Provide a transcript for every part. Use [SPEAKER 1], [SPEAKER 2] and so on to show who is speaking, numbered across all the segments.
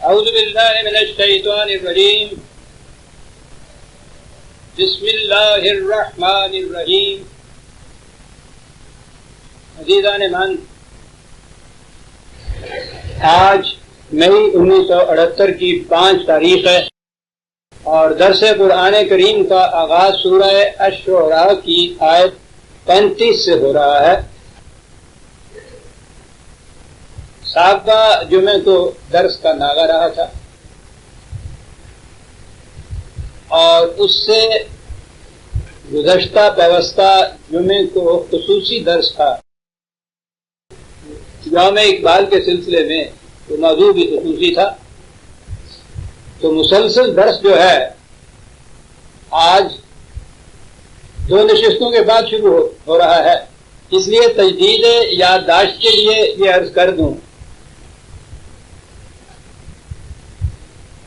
[SPEAKER 1] اعوذ باللہ من الشیطان الرجیم بسم اللہ الرحمن الرحیم. عزیزان من، آج مئی 1978 کی 5 تاریخ ہے اور درس قرآن کریم کا آغاز سورہ الشعراء کی آیت 35 سے ہو رہا ہے. سابقہ جمعے کو درس کا ناغہ رہا تھا اور اس سے گزشتہ پیوستہ جمعے کو خصوصی درس تھا یوم اقبال کے سلسلے میں، تو موضوع بھی خصوصی تھا. تو مسلسل درس جو ہے آج 2 نشستوں کے بعد شروع ہو رہا ہے، اس لیے تجدید یادداشت کے لیے یہ عرض کر دوں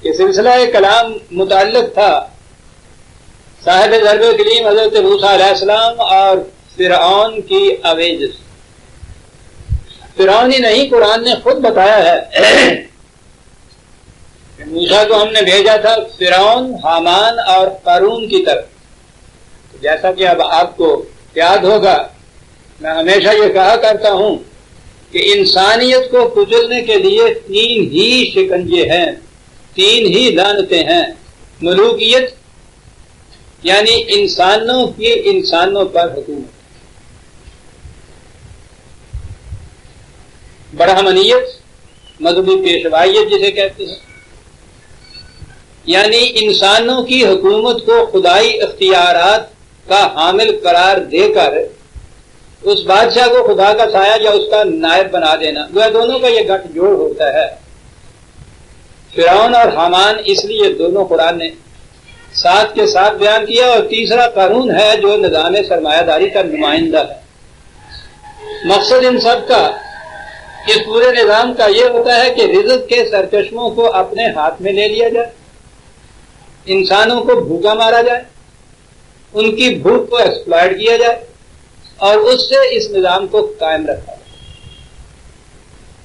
[SPEAKER 1] کہ سلسلہ کلام متعلق تھا صاحب ضرب کلیم حضرت موسیٰ علیہ السلام اور فرعون کی آویزش. فرعون ہی نہیں، قرآن نے خود بتایا ہے کہ موسیٰ کو ہم نے بھیجا تھا فرعون، حامان اور قارون کی طرف. جیسا کہ اب آپ کو یاد ہوگا، میں ہمیشہ یہ کہا کرتا ہوں کہ انسانیت کو کچلنے کے لیے 3 ہی شکنجے ہیں، 3 ہی لعنتیں ہیں. ملوکیت یعنی انسانوں کی انسانوں پر حکومت، برہمنیت مذہبی پیشوائیت جسے کہتے ہیں، یعنی انسانوں کی حکومت کو خدائی اختیارات کا حامل قرار دے کر اس بادشاہ کو خدا کا سایہ یا اس کا نائب بنا دینا. وہ دونوں کا یہ گٹھ جوڑ ہوتا ہے، فرعون اور حامان. اس لیے دونوں قرآن نے ساتھ کے ساتھ بیان کیا. اور تیسرا قارون ہے جو نظام سرمایہ داری کا نمائندہ ہے. مقصد ان سب کا، اس پورے نظام کا یہ ہوتا ہے کہ رزق کے سرچشموں کو اپنے ہاتھ میں لے لیا جائے، انسانوں کو بھوکا مارا جائے، ان کی بھوک کو ایکسپلائٹ کیا جائے اور اس سے اس نظام کو قائم رکھا جائے.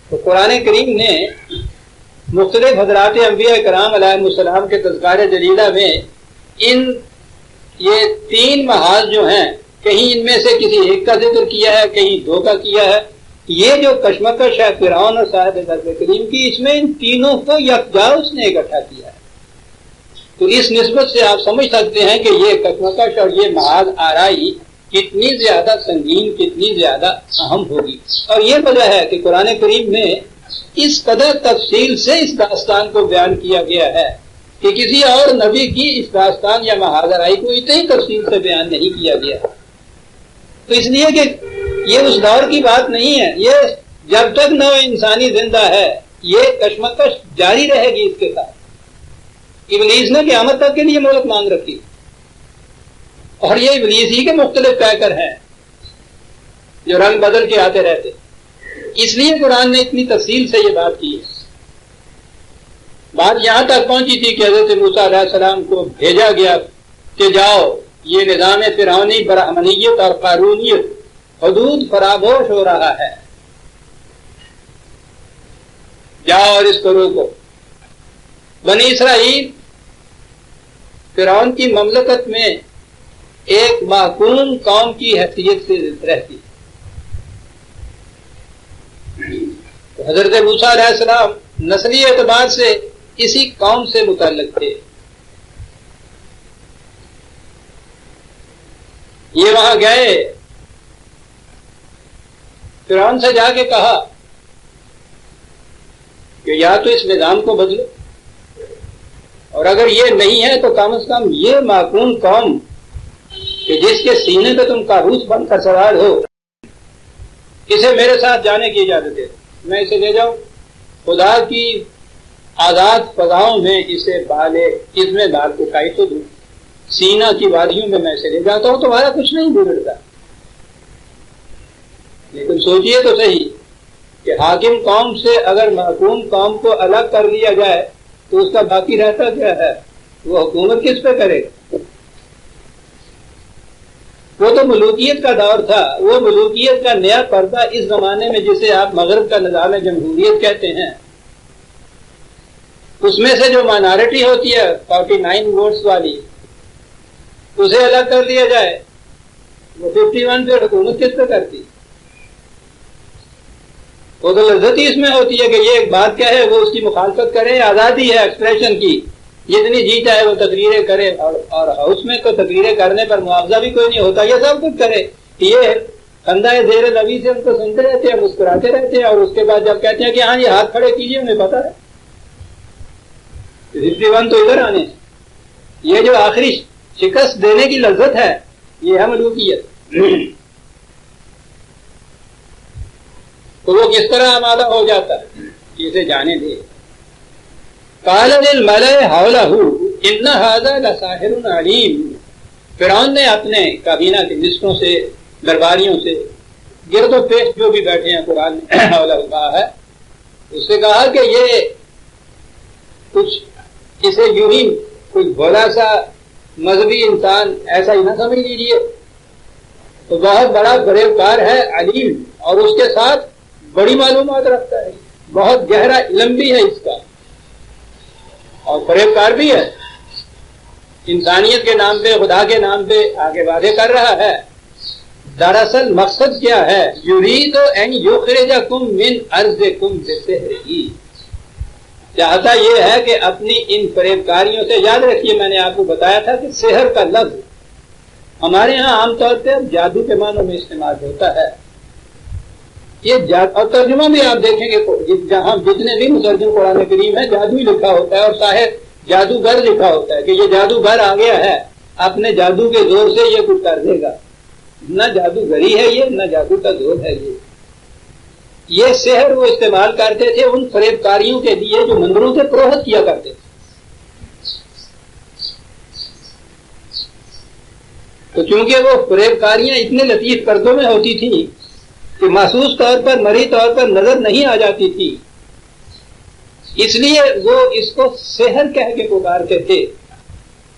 [SPEAKER 1] تو قرآن کریم نے مختلف حضرات انبیاء کرام علیہ السلام کے تذکارِ جلیلہ میں یہ 3 محاذ جو ہیں، کہیں ان میں سے کسی ایک کا ذکر کیا ہے، کہیں 2 کا کیا ہے. یہ جو کشمکش ہے فرعون اور صاحب ضرب کریم کی، اس میں ان تینوں کو یکجا اس نے اکٹھا کیا ہے. تو اس نسبت سے آپ سمجھ سکتے ہیں کہ یہ کشمکش اور یہ محاذ آرائی کتنی زیادہ سنگین، کتنی زیادہ اہم ہوگی. اور یہ وجہ ہے کہ قرآن کریم میں اس قدر تفصیل سے اس داستان کو بیان کیا گیا ہے کہ کسی اور نبی کی اس داستان یا محاذ آرائی کو اتنی تفصیل سے بیان نہیں کیا گیا. تو اس لیے کہ یہ اس دور کی بات نہیں ہے، یہ جب تک نو انسانی زندہ ہے یہ کشمکش جاری رہے گی اس کے ساتھ. ابلیس نے قیامت تک کے لیے مہلت مانگ رکھی اور یہ ابلیس ہی کے مختلف پیکر ہیں جو رنگ بدل کے آتے رہتے. اس لیے قرآن نے اتنی تفصیل سے یہ بات کی ہے. بات یہاں تک پہنچی تھی کہ حضرت موسیٰ علیہ السلام کو بھیجا گیا کہ جاؤ، یہ نظام فرعونی، برہمنیت اور قارونیت حدود فراموش ہو رہا ہے، جاؤ اور اس کو روکو. بنی اسرائیل فرعون کی مملکت میں ایک محکوم قوم کی حیثیت سے رہتی. حضرت موسیٰ علیہ السلام نسلی اعتبار سے اسی قوم سے متعلق تھے. یہ وہاں گئے، فرعون سے جا کے کہا کہ یا تو اس نظام کو بدلو، اور اگر یہ نہیں ہے تو کم از کم یہ معقول قوم کہ جس کے سینے پہ تم کابوس بن کر سوار ہو، اسے میرے ساتھ جانے کی اجازت ہے، میں اسے لے جاؤں، خدا کی آزاد فضاؤں میں اسے اس میں بال اٹھائی تو دوں، سینا کی وادیوں میں اسے لے جاتا ہوں، تمہارا کچھ نہیں بگڑتا. لیکن سوچئے تو صحیح کہ حاکم قوم سے اگر محکوم قوم کو الگ کر لیا جائے تو اس کا باقی رہتا کیا ہے؟ وہ حکومت کس پہ کرے؟ وہ تو ملوکیت کا دور تھا. وہ ملوکیت کا نیا پردہ اس زمانے میں جسے آپ مغرب کا نظام جمہوریت کہتے ہیں، اس میں سے جو مائنارٹی ہوتی ہے 49 ووٹس والی اسے الگ کر دیا جائے، وہ 51 پہ حکومت کس پہ کرتی؟ وہ تو لذت ہی اس میں ہوتی ہے کہ یہ ایک بات کیا ہے، وہ اس کی مخالفت کرے، آزادی ہے ایکسپریشن کی، جتنی جی چاہے وہ تقریریں کرے، اور ہاؤس میں تو تقریریں کرنے پر معاوضہ بھی کوئی نہیں ہوتا، یہ سب کچھ کرے، یہ خندہ زیر لبی سے ان کو سنتے رہتے ہیں، مسکراتے رہتے ہیں، اور اس کے بعد جب کہتے ہیں کہ ہاں یہ ہاتھ کھڑے کیجیے، انہیں پتا ہے 51 تو ادھر آنے، یہ جو آخری شکست دینے کی لذت ہے یہ ہے ملوکیت۔ تو وہ کس طرح آمادہ ہو جاتا ہے اسے جانے دے۔ قال للملأ حوله ان هذا لساحر علیم، فرعون نے اپنے کابینہ کے مصروں سے، درباریوں سے، گرد و پیش جو بھی بیٹھے ہیں قرآن نے حولہ کہا ہے، اس سے کہا کہ یہ کچھ اسے یوں ہی کوئی بھولا سا مذہبی انسان ایسا ہی نہ سمجھ لیجیے، تو بہت بڑا فریب کار ہے، علیم، اور اس کے ساتھ بڑی معلومات رکھتا ہے، بہت گہرا علم بھی ہے اس کا، اور فریب کار بھی ہے، انسانیت کے نام پہ، خدا کے نام پہ آگے وعدے کر رہا ہے۔ دراصل مقصد کیا ہے؟ یرید ان یخرجکم من ارضکم بسحرہ، چاہتا یہ ہے کہ اپنی ان فریب کاریوں سے، یاد رکھیے میں نے آپ کو بتایا تھا کہ سحر کا لفظ ہمارے ہاں عام طور پہ جادو کے معنوں میں استعمال ہوتا ہے، یہ اور ترجمہ بھی آپ دیکھیں گے جہاں جتنے بھی مترجم قرآن کریم ہے جادو ہی لکھا ہوتا ہے، اور ساحر جادوگر لکھا ہوتا ہے کہ یہ جادوگر آ گیا ہے، اپنے جادو کے زور سے یہ کچھ کر دے گا، نہ جادوگری ہے یہ، نہ جادو کا زور ہے یہ سحر وہ استعمال کرتے تھے ان فریب کاریوں کے لیے جو مندروں کے پروہت کیا کرتے تھے۔ تو چونکہ وہ فریب کاریاں اتنے لطیف پردوں میں ہوتی تھیں کہ محسوس طور پر، مری طور پر نظر نہیں آ جاتی تھی، اس لیے وہ اس کو سحر کہہ کے پکارتے تھے،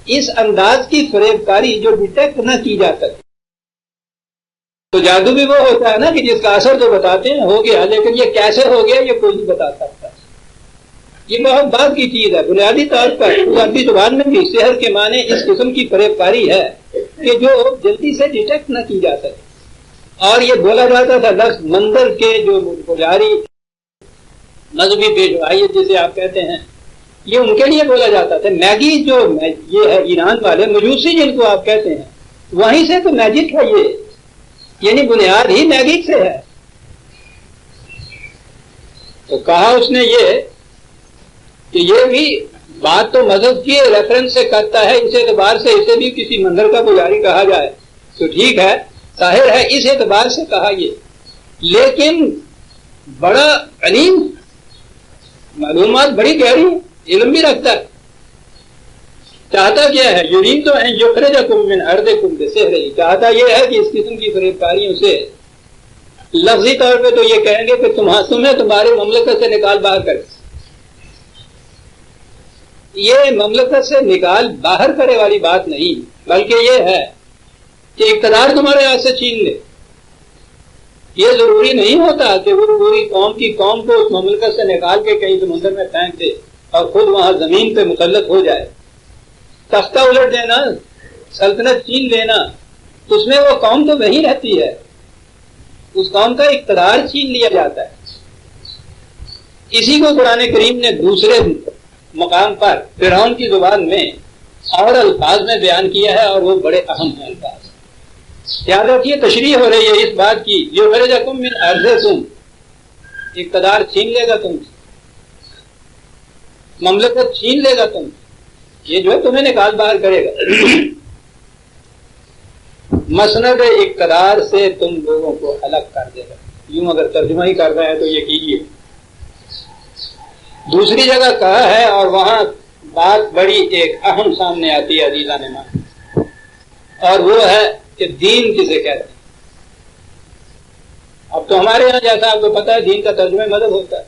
[SPEAKER 1] اس انداز کی فریب کاری جو ڈیٹیکٹ نہ کی جا سکتی۔ تو جادو بھی وہ ہوتا ہے نا کہ جس کا اثر جو بتاتے ہیں ہو گیا، لیکن یہ کیسے ہو گیا یہ کوئی نہیں بتا سکتا، یہ بہت بعد کی چیز ہے۔ بنیادی طور پر عربی زبان میں بھی سحر کے معنی اس قسم کی فریب کاری ہے کہ جو جلدی سے ڈیٹیکٹ نہ کی جا سکے، اور یہ بولا جاتا تھا لفظ مندر کے جو پجاری، مذہبی پیشوائیت جسے آپ کہتے ہیں، یہ ان کے لیے بولا جاتا تھا۔ میگی جو یہ ہے ایران والے مجوسی جن کو آپ کہتے ہیں، وہیں سے تو میجک ہے یہ، یعنی بنیاد ہی میگک سے ہے۔ تو کہا اس نے یہ کہ یہ بھی بات تو مذہب کی ریفرنس سے کرتا ہے، اس اعتبار سے اسے بھی کسی مندر کا پجاری کہا جائے تو ٹھیک ہے، ظاہر ہے اس اعتبار سے کہا یہ، لیکن بڑا علیم، معلومات بڑی گہری، علم بھی رکھتا ہے۔ چاہتا کیا ہے؟ یرید تو ان یخرجکم من ارضکم بسحرہ، چاہتا یہ ہے کہ اس قسم کی فریب کاریوں سے، لفظی طور پہ تو یہ کہیں گے کہ تمہیں تمہاری مملکت سے نکال باہر کرے، یہ مملکت سے نکال باہر کرے والی بات نہیں، بلکہ یہ ہے کہ اقتدار تمہارے ہاتھ سے چھین لے۔ یہ ضروری نہیں ہوتا کہ وہ پوری قوم کی قوم کو اس مملکت سے نکال کے کہیں سمندر میں پھینک دے اور خود وہاں زمین پہ مسلط ہو جائے، تختہ الٹ دینا، سلطنت چھین لینا، اس میں وہ قوم تو وہی رہتی ہے، اس قوم کا اقتدار چھین لیا جاتا ہے۔ اسی کو قرآن کریم نے دوسرے مقام پر فرعون کی زبان میں اور الفاظ میں بیان کیا ہے، اور وہ بڑے اہم ہیں الفاظ۔ یاد رکھیے تشریح ہو رہی ہے اس بات کی، یخرجکم من ارضکم، اقتدار چھین لے گا تم سے، مملکت چھین لے گا تم، یہ جو ہے تمہیں نکال باہر کرے گا، مسند اقتدار سے تم لوگوں کو الگ کر دے گا۔ یوں اگر ترجمہ ہی کر رہے ہیں تو یہ کیجیے۔ دوسری جگہ کہا ہے اور وہاں بات بڑی ایک اہم سامنے آتی ہے عزیزان مان، اور وہ ہے کہ دین کسے کہتے ہیں۔ اب تو ہمارے یہاں جیسا آپ کو پتا ہے دین کا ترجمہ مذہب ہوتا ہے،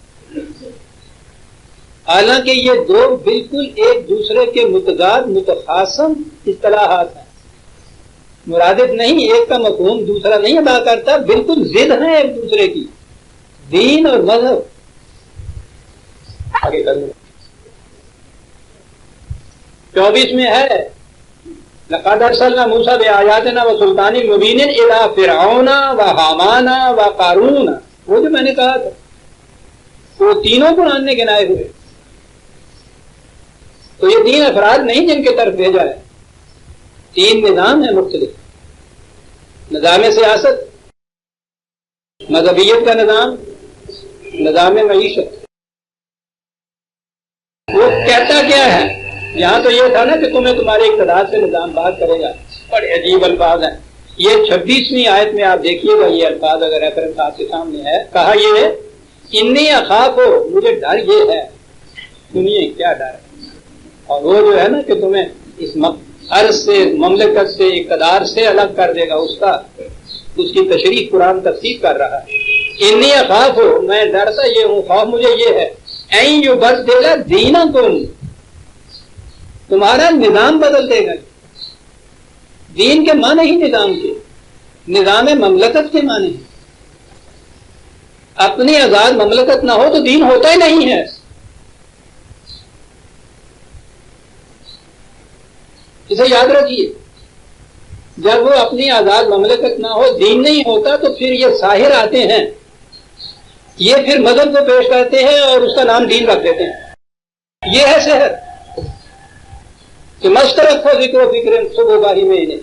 [SPEAKER 1] حالانکہ یہ دو بالکل ایک دوسرے کے متضاد متخاصم اصطلاحات ہیں، مرادف نہیں، ایک کا مفہوم دوسرا نہیں ادا کرتا، بالکل ضد ہیں ایک دوسرے کی، دین اور مذہب۔ آگے کروں 24 میں ہے لقد ارسلنا موسیٰ بآیاتنا وسلطان مبین الی فرعون وحامان وقارون، وہ جو میں نے کہا تھا وہ تینوں قرآن نے گنائے ہوئے. تو یہ 3 افراد نہیں جن کے طرف بھیجا ہے، 3 نظام ہیں مختلف. نظام سیاست، مذہبیت کا نظام، نظام معیشت. وہ کہتا کیا ہے؟ یہاں تو یہ تھا نا کہ تمہیں تمہارے اقتدار سے نظام بات کرے گا. بڑے عجیب الفاظ ہیں. یہ 26ویں آیت میں آپ دیکھیے گا، یہ الفاظ اگر ریفرنس آپ کے سامنے ہے. کہا یہ انی اخاف ہو، مجھے ڈر یہ ہے. سنیے کیا ڈر ہے. اور وہ جو ہے نا کہ تمہیں اس عرض سے، مملکت سے، اقتدار سے الگ کر دے گا، اس کی تشریح قرآن تفسیر کر رہا ہے. انی اخاف ہو، میں ڈرتا یہ ہوں، خوف مجھے یہ ہے، این یبدل دینکم، تمہارا نظام بدل دے گا. دین کے معنی ہی نظام کے، نظام مملکت کے معنی. اپنی آزاد مملکت نہ ہو تو دین ہوتا ہی نہیں ہے. اسے یاد رکھیے، جب وہ اپنی آزاد مملکت نہ ہو، دین نہیں ہوتا، تو پھر یہ ساحر آتے ہیں، یہ پھر مذہب کو پیش کرتے ہیں اور اس کا نام دین رکھ دیتے ہیں. یہ ہے سحر کہ مشترک ہو ذکر و فکر صبح گاہی میں انہیں،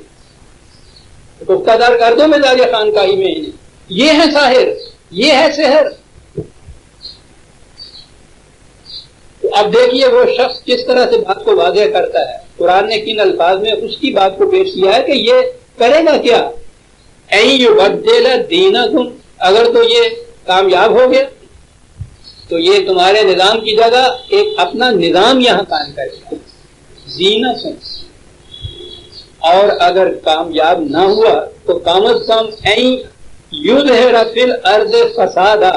[SPEAKER 1] گفتہ دار کر دو مزاج خانقاہی میں انہیں. یہ ہے ساحر، یہ ہے سحر. اب دیکھیے وہ شخص کس طرح سے بات کو واضح کرتا ہے. قرآن نے کن الفاظ میں اس کی بات کو پیش کیا ہے کہ یہ کرے گا کیا. این یبدل دینکم، اگر تو یہ کامیاب ہو گیا تو یہ تمہارے نظام کی جگہ ایک اپنا نظام یہاں قائم کرے گا، زینتکم. اور اگر کامیاب نہ ہوا تو کم از کم این یظہر فی الارض فسادا،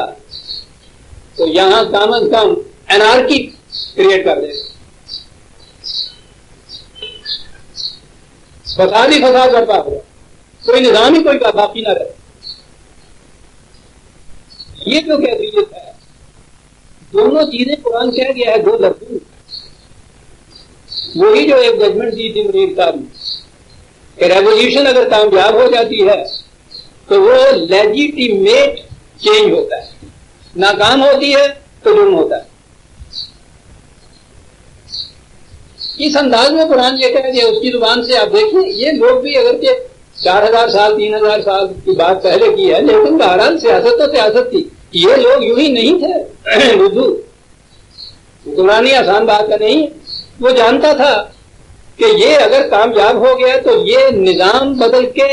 [SPEAKER 1] تو یہاں کم از کم انارکی کریٹ کر دے گا، فساد ہی فساد برپا ہوا، کوئی نظام ہی کوئی باقی نہ رہے. یہ جو کیفیت ہے، دونوں چیزیں قرآن کہہ گیا ہے، 2 لفظ. وہی جو ایک ججمنٹ دی تھی منیر صاحب نے کہ ریولیوشن اگر کامیاب ہو جاتی ہے تو وہ لیجیٹیمیٹ چینج ہوتا ہے، ناکام ہوتی ہے تو جرم ہوتا ہے. اس انداز میں قرآن یہ کہہ دیا اس کی زبان سے. آپ دیکھیں یہ لوگ بھی اگر کہ 4000 سال 3000 سال کی بات پہلے کی ہے، لیکن بہرحال سیاست تو سیاست تھی. یہ لوگ یوں ہی نہیں تھے. اردو قرآن آسان بات کا نہیں. وہ جانتا تھا کہ یہ اگر کامیاب ہو گیا تو یہ نظام بدل کے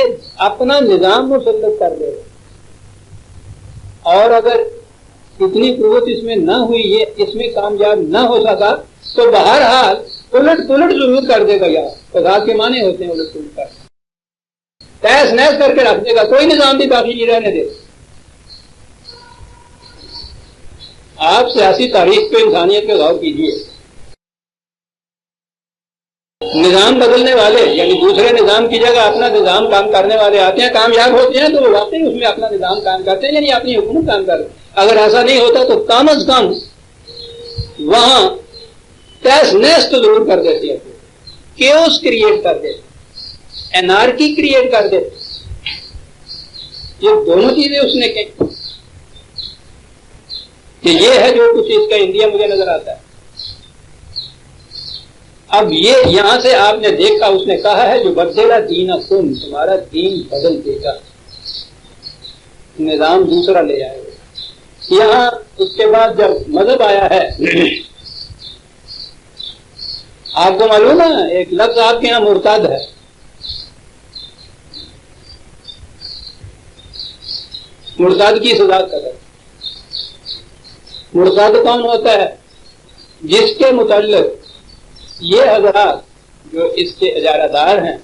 [SPEAKER 1] اپنا نظام مسلط کر دے گا، اور اگر اتنی قوت اس میں نہ ہوئی، یہ اس میں کامیاب نہ ہو سکا تو بہرحال الٹ پلٹ ضرور کر دے گا. یا فساد کے معنی ہوتے ہیں الٹ پلٹ کر، تیس نیس کر کے رکھ دے گا، کوئی نظام بھی باقی نہیں رہنے دے. آپ سیاسی تاریخ پہ انسانیت پہ غور کیجیے. نظام بدلنے والے یعنی دوسرے نظام کی جگہ اپنا نظام کام کرنے والے آتے ہیں، کامیاب ہوتے ہیں تو وہ واقعی اس میں اپنا نظام کام کرتے ہیں، یعنی اپنی حکومت کام کرتے ہیں. اگر ایسا نہیں ہوتا تو کم از کم وہاں تیس نیس تو ضرور کر دیتے ہیں، کیوس کریٹ کر دیتے، انارکی کریٹ کر دیتے. یہ دونوں چیزیں اس نے کہیں کہ یہ ہے جو کچھ اس کا انڈیا مجھے نظر آتا ہے. اب یہ یہاں سے آپ نے دیکھا اس نے کہا ہے جو بدلا دینکم، تمہارا دین بدل دے گا، نظام دوسرا لے آئے گا. یہاں اس کے بعد جب مذہب آیا ہے، آپ کو معلوم ہے ایک لفظ آپ کے یہاں مرتد ہے. مرتد کی سزا قدر. مرتد کون ہوتا ہے؟ جس کے متعلق یہ حضرات جو اس کے اجارہ دار ہیں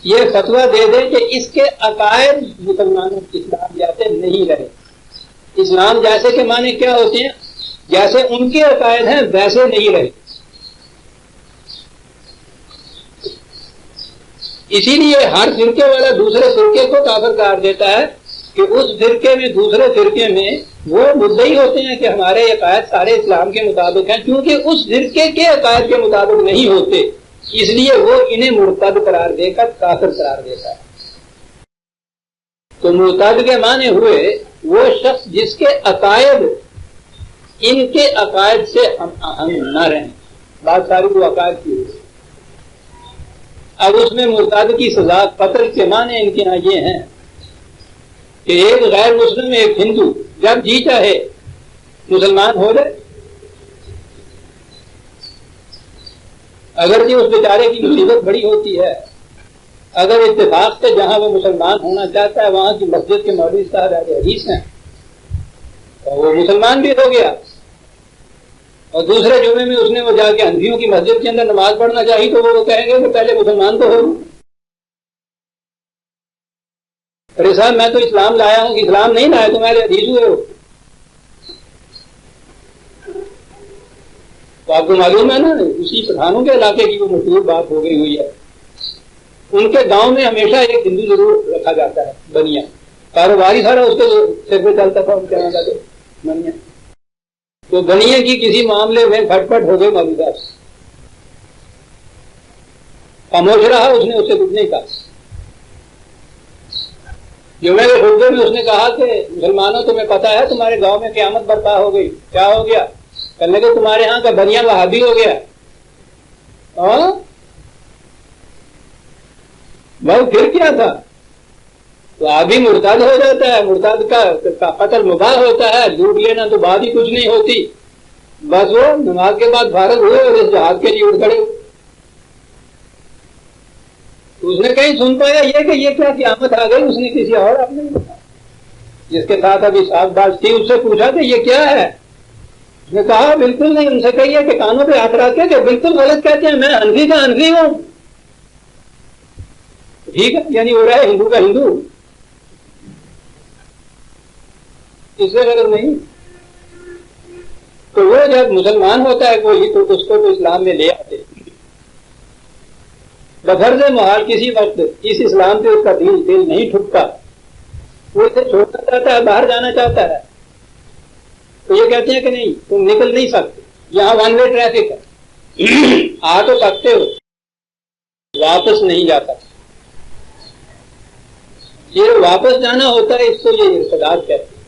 [SPEAKER 1] یہ فتویٰ دے دیں کہ اس کے عقائد مسلمانوں اسلام جیسے نہیں رہے. اسلام جیسے کے معنی کیا ہوتے ہیں؟ جیسے ان کے عقائد ہیں ویسے نہیں رہے. اسی لیے ہر فرقے والا دوسرے فرقے کو کافر قرار دیتا ہے کہ اس فرقے میں دوسرے فرقے میں وہ مدعی ہوتے ہیں کہ ہمارے عقائد سارے اسلام کے مطابق ہیں، کیونکہ اس فرقے کے عقائد کے مطابق نہیں ہوتے، اس لیے وہ انہیں مرتد قرار دے کر کافر قرار دیتا ہے۔ تو مرتد کے معنی ہوئے وہ شخص جس کے عقائد ان کے عقائد سے ہم نہ رہیں، بات ساری وہ عقائد کی ہوئی۔ اب اس میں مرتد کی سزا قتل کے معنی ان کے یہاں یہ ہیں کہ ایک غیر مسلم ایک ہندو جب جی چاہے مسلمان ہو جائے، اگر اس بیچارے کی مصیبت بڑی ہوتی ہے، اگر اتفاق سے جہاں وہ مسلمان ہونا چاہتا ہے وہاں کی مسجد کے مولوی صاحب اہل حدیث ہیں تو وہ مسلمان بھی ہو گیا، اور دوسرے جمعے میں اس نے وہ جا کے حنفیوں کی مسجد کے اندر نماز پڑھنا چاہیے تو وہ کہیں گے کہ پہلے مسلمان تو ہو۔ ارے صاحب میں تو اسلام لایا ہوں، اسلام نہیں لایا تو میرے حدیث ہوئے ہو۔ تو آپ کو معلوم ہے نا اسی پٹھانوں کے علاقے کی وہ مشہور بات ہو گئی ہوئی ہے، ان کے گاؤں میں ہمیشہ ایک ہندو ضرور رکھا جاتا ہے، بنیا، کاروباری سارا اس کے سر پہ چلتا تھا، ان کے یہاں کا بنیا، تو بنیا کی کسی معاملے میں کھٹ پٹ ہو گئی مولوی صاحب سے، خاموش رہا، اس نے اس سے کچھ نہیں کہا۔ جمعے کے خطبے میں اس نے کہا کہ مسلمانوں تمہیں پتا ہے تمہارے گاؤں میں قیامت برپا ہو گئی، کیا ہو گیا؟ کہنے لگے تمہارے ہاں کا بنیا وہابی ہو گیا۔ بھائی پھر کیا تھا؟ وہابی مرتد ہو جاتا ہے، مرتد کا قتل مباح ہوتا ہے، لوٹ لینا تو بات ہی کچھ نہیں ہوتی، بس وہ نماز کے بعد فارغ ہوئے اور اس جہاد کے لیے اٹھ کھڑے۔ اس نے کہیں سن پایا یہ کہ یہ کیا قیامت آ گئی؟ اس نے کسی اور اپنے جس کے ساتھ ابھی صاف بات تھی اس سے پوچھا کہ یہ کیا ہے؟ اس نے کہا بالکل نہیں، ان سے کہیے کہ کانوں پہ ہاتھ رکھ کے کہ بالکل غلط کہتے ہیں، میں حنفی کا حنفی ہوں۔ ٹھیک ہے، یعنی ہو رہا ہے ہندو کا ہندو، اس سے غلط نہیں۔ تو وہ جب مسلمان ہوتا ہے کوئی تو اس کو تو اسلام میں لے آتے، بفرض محال کسی وقت اس اسلام سے اس کا دل نہیں ٹھکتا، وہ اسے چھوڑنا چاہتا ہے، باہر جانا چاہتا ہے، تو یہ کہتے ہیں کہ نہیں تم نکل نہیں سکتے، یہاں ون وے ٹریفک ہے، آ تو سکتے ہو واپس نہیں جا سکتے۔ یہ واپس جانا ہوتا ہے، اس کو یہ ارتداد کہتے ہیں،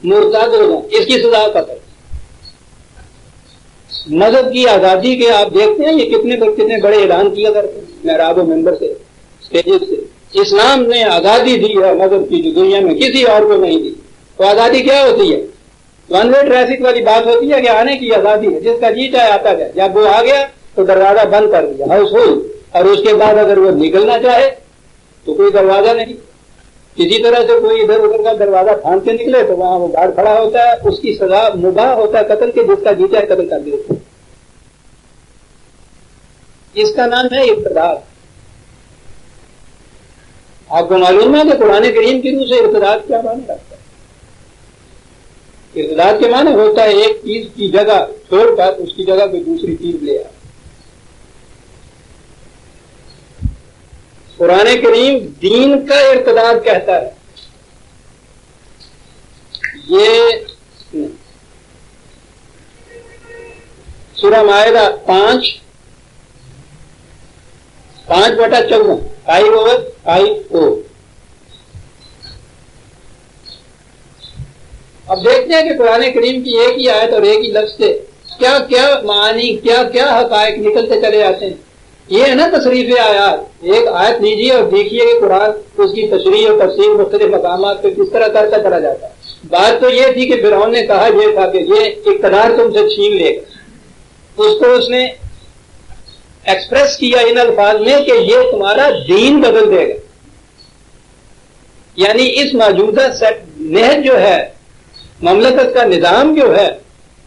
[SPEAKER 1] مرتد ہو جانا، اس کی سزا قتل۔ مذہب کی آزادی کے آپ دیکھتے ہیں یہ کتنے بڑے اعلان کیا کرتے ہیں محراب و منبر سے، اسٹیجز سے۔ اسلام نے آزادی دی ہے مذہب کی جو دنیا میں کسی اور کو نہیں دی۔ تو آزادی کیا ہوتی ہے؟ ون وے ٹریفک والی بات ہوتی ہے کہ آنے کی آزادی ہے، جس کا جی چاہے آتا گیا، جب وہ آ گیا تو دروازہ بند کر دیا ہاؤس ہولڈ، اور اس کے بعد اگر وہ نکلنا چاہے تو کوئی دروازہ نہیں، کسی طرح سے کوئی ادھر ادھر کا دروازہ پھاند کے نکلے تو وہاں وہ باہر کھڑا ہوتا ہے، اس کی سزا مباح ہوتا ہے قتل کے، جس کا جی چاہے قتل کر دیتے۔ اس کا نام ہے ارتداد۔ آپ کو معلوم ہے کہ قرآن کریم کی روح سے ارتداد کیا معنی رکھتا ہے؟ ارتداد کے معنی ہوتا ہے ایک چیز کی جگہ چھوڑ کر اس کی جگہ کوئی دوسری چیز لے آ۔ قرآن کریم دین کا ارتداد کہتا ہے، یہ سورہ مائدہ 5/14 5/5 اب دیکھتے ہیں کہ قرآن کریم کی ایک ہی آیت اور ایک ہی لفظ سے کیا کیا معانی، کیا کیا حقائق نکلتے چلے آتے ہیں۔ یہ ہے نا تصریف آیات، ایک آیت لیجیے اور دیکھیے کہ قرآن اس کی تشریح اور تفسیر مختلف مقامات پہ کس طرح کرتا چلا جاتا ہے۔ بات تو یہ تھی کہ فرعون نے کہا یہ تھا کہ یہ اقتدار تم سے چھین لے گا، اس کو اس نے ایکسپریس کیا ان الفاظ میں کہ یہ تمہارا دین بدل دے گا، یعنی اس موجودہ نہج جو ہے، مملکت کا نظام جو ہے،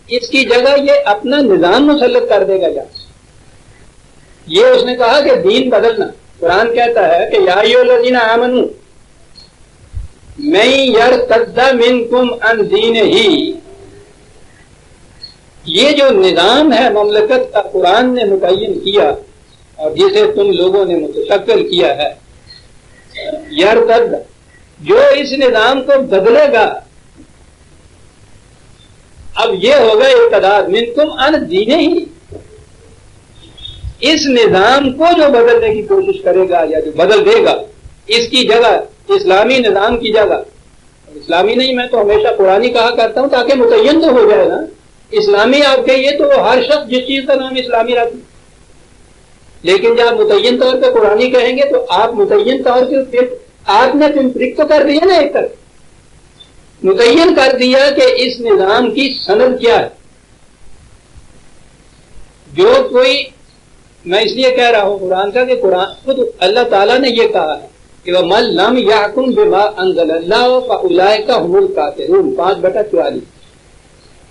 [SPEAKER 1] اس کی جگہ یہ اپنا نظام مسلط کر دے گا۔ یہ اس نے کہا کہ دین بدلنا۔ قرآن کہتا ہے کہ یا ایھا الذین آمنوا من یرتد منکم عن دینہ، یہ جو نظام ہے مملکت کا قرآن نے متعین کیا اور جسے تم لوگوں نے متشکل کیا ہے، یرتد جو اس نظام کو بدلے گا، اب یہ ہوگا ارتداد منکم عن دینہ، اس نظام کو جو بدلنے کی کوشش کرے گا یا جو بدل دے گا، اس کی جگہ اسلامی نظام کی جگہ، اسلامی نہیں، میں تو ہمیشہ قرآنی کہا کرتا ہوں تاکہ متعین تو ہو جائے نا، اسلامی آپ کہیے تو ہر شخص جس چیز کا نام اسلامی رکھتے، لیکن جب متعین طور پہ قرآنی کہیں گے تو آپ متعین طور پہ آپ نے تنفرق تو کر دیا نا، ایک طرف متعین کر دیا کہ اس نظام کی سند کیا ہے۔ جو کوئی، میں اس لیے کہہ رہا ہوں قرآن کا کہ قرآن خود اللہ تعالیٰ نے یہ کہا ہے کہ وَمَن لَّمْ يَحْكُم بِمَا أَنزَلَ اللَّهُ فَأُولَٰئِكَ هُمُ الْكَافِرُونَ 5/44۔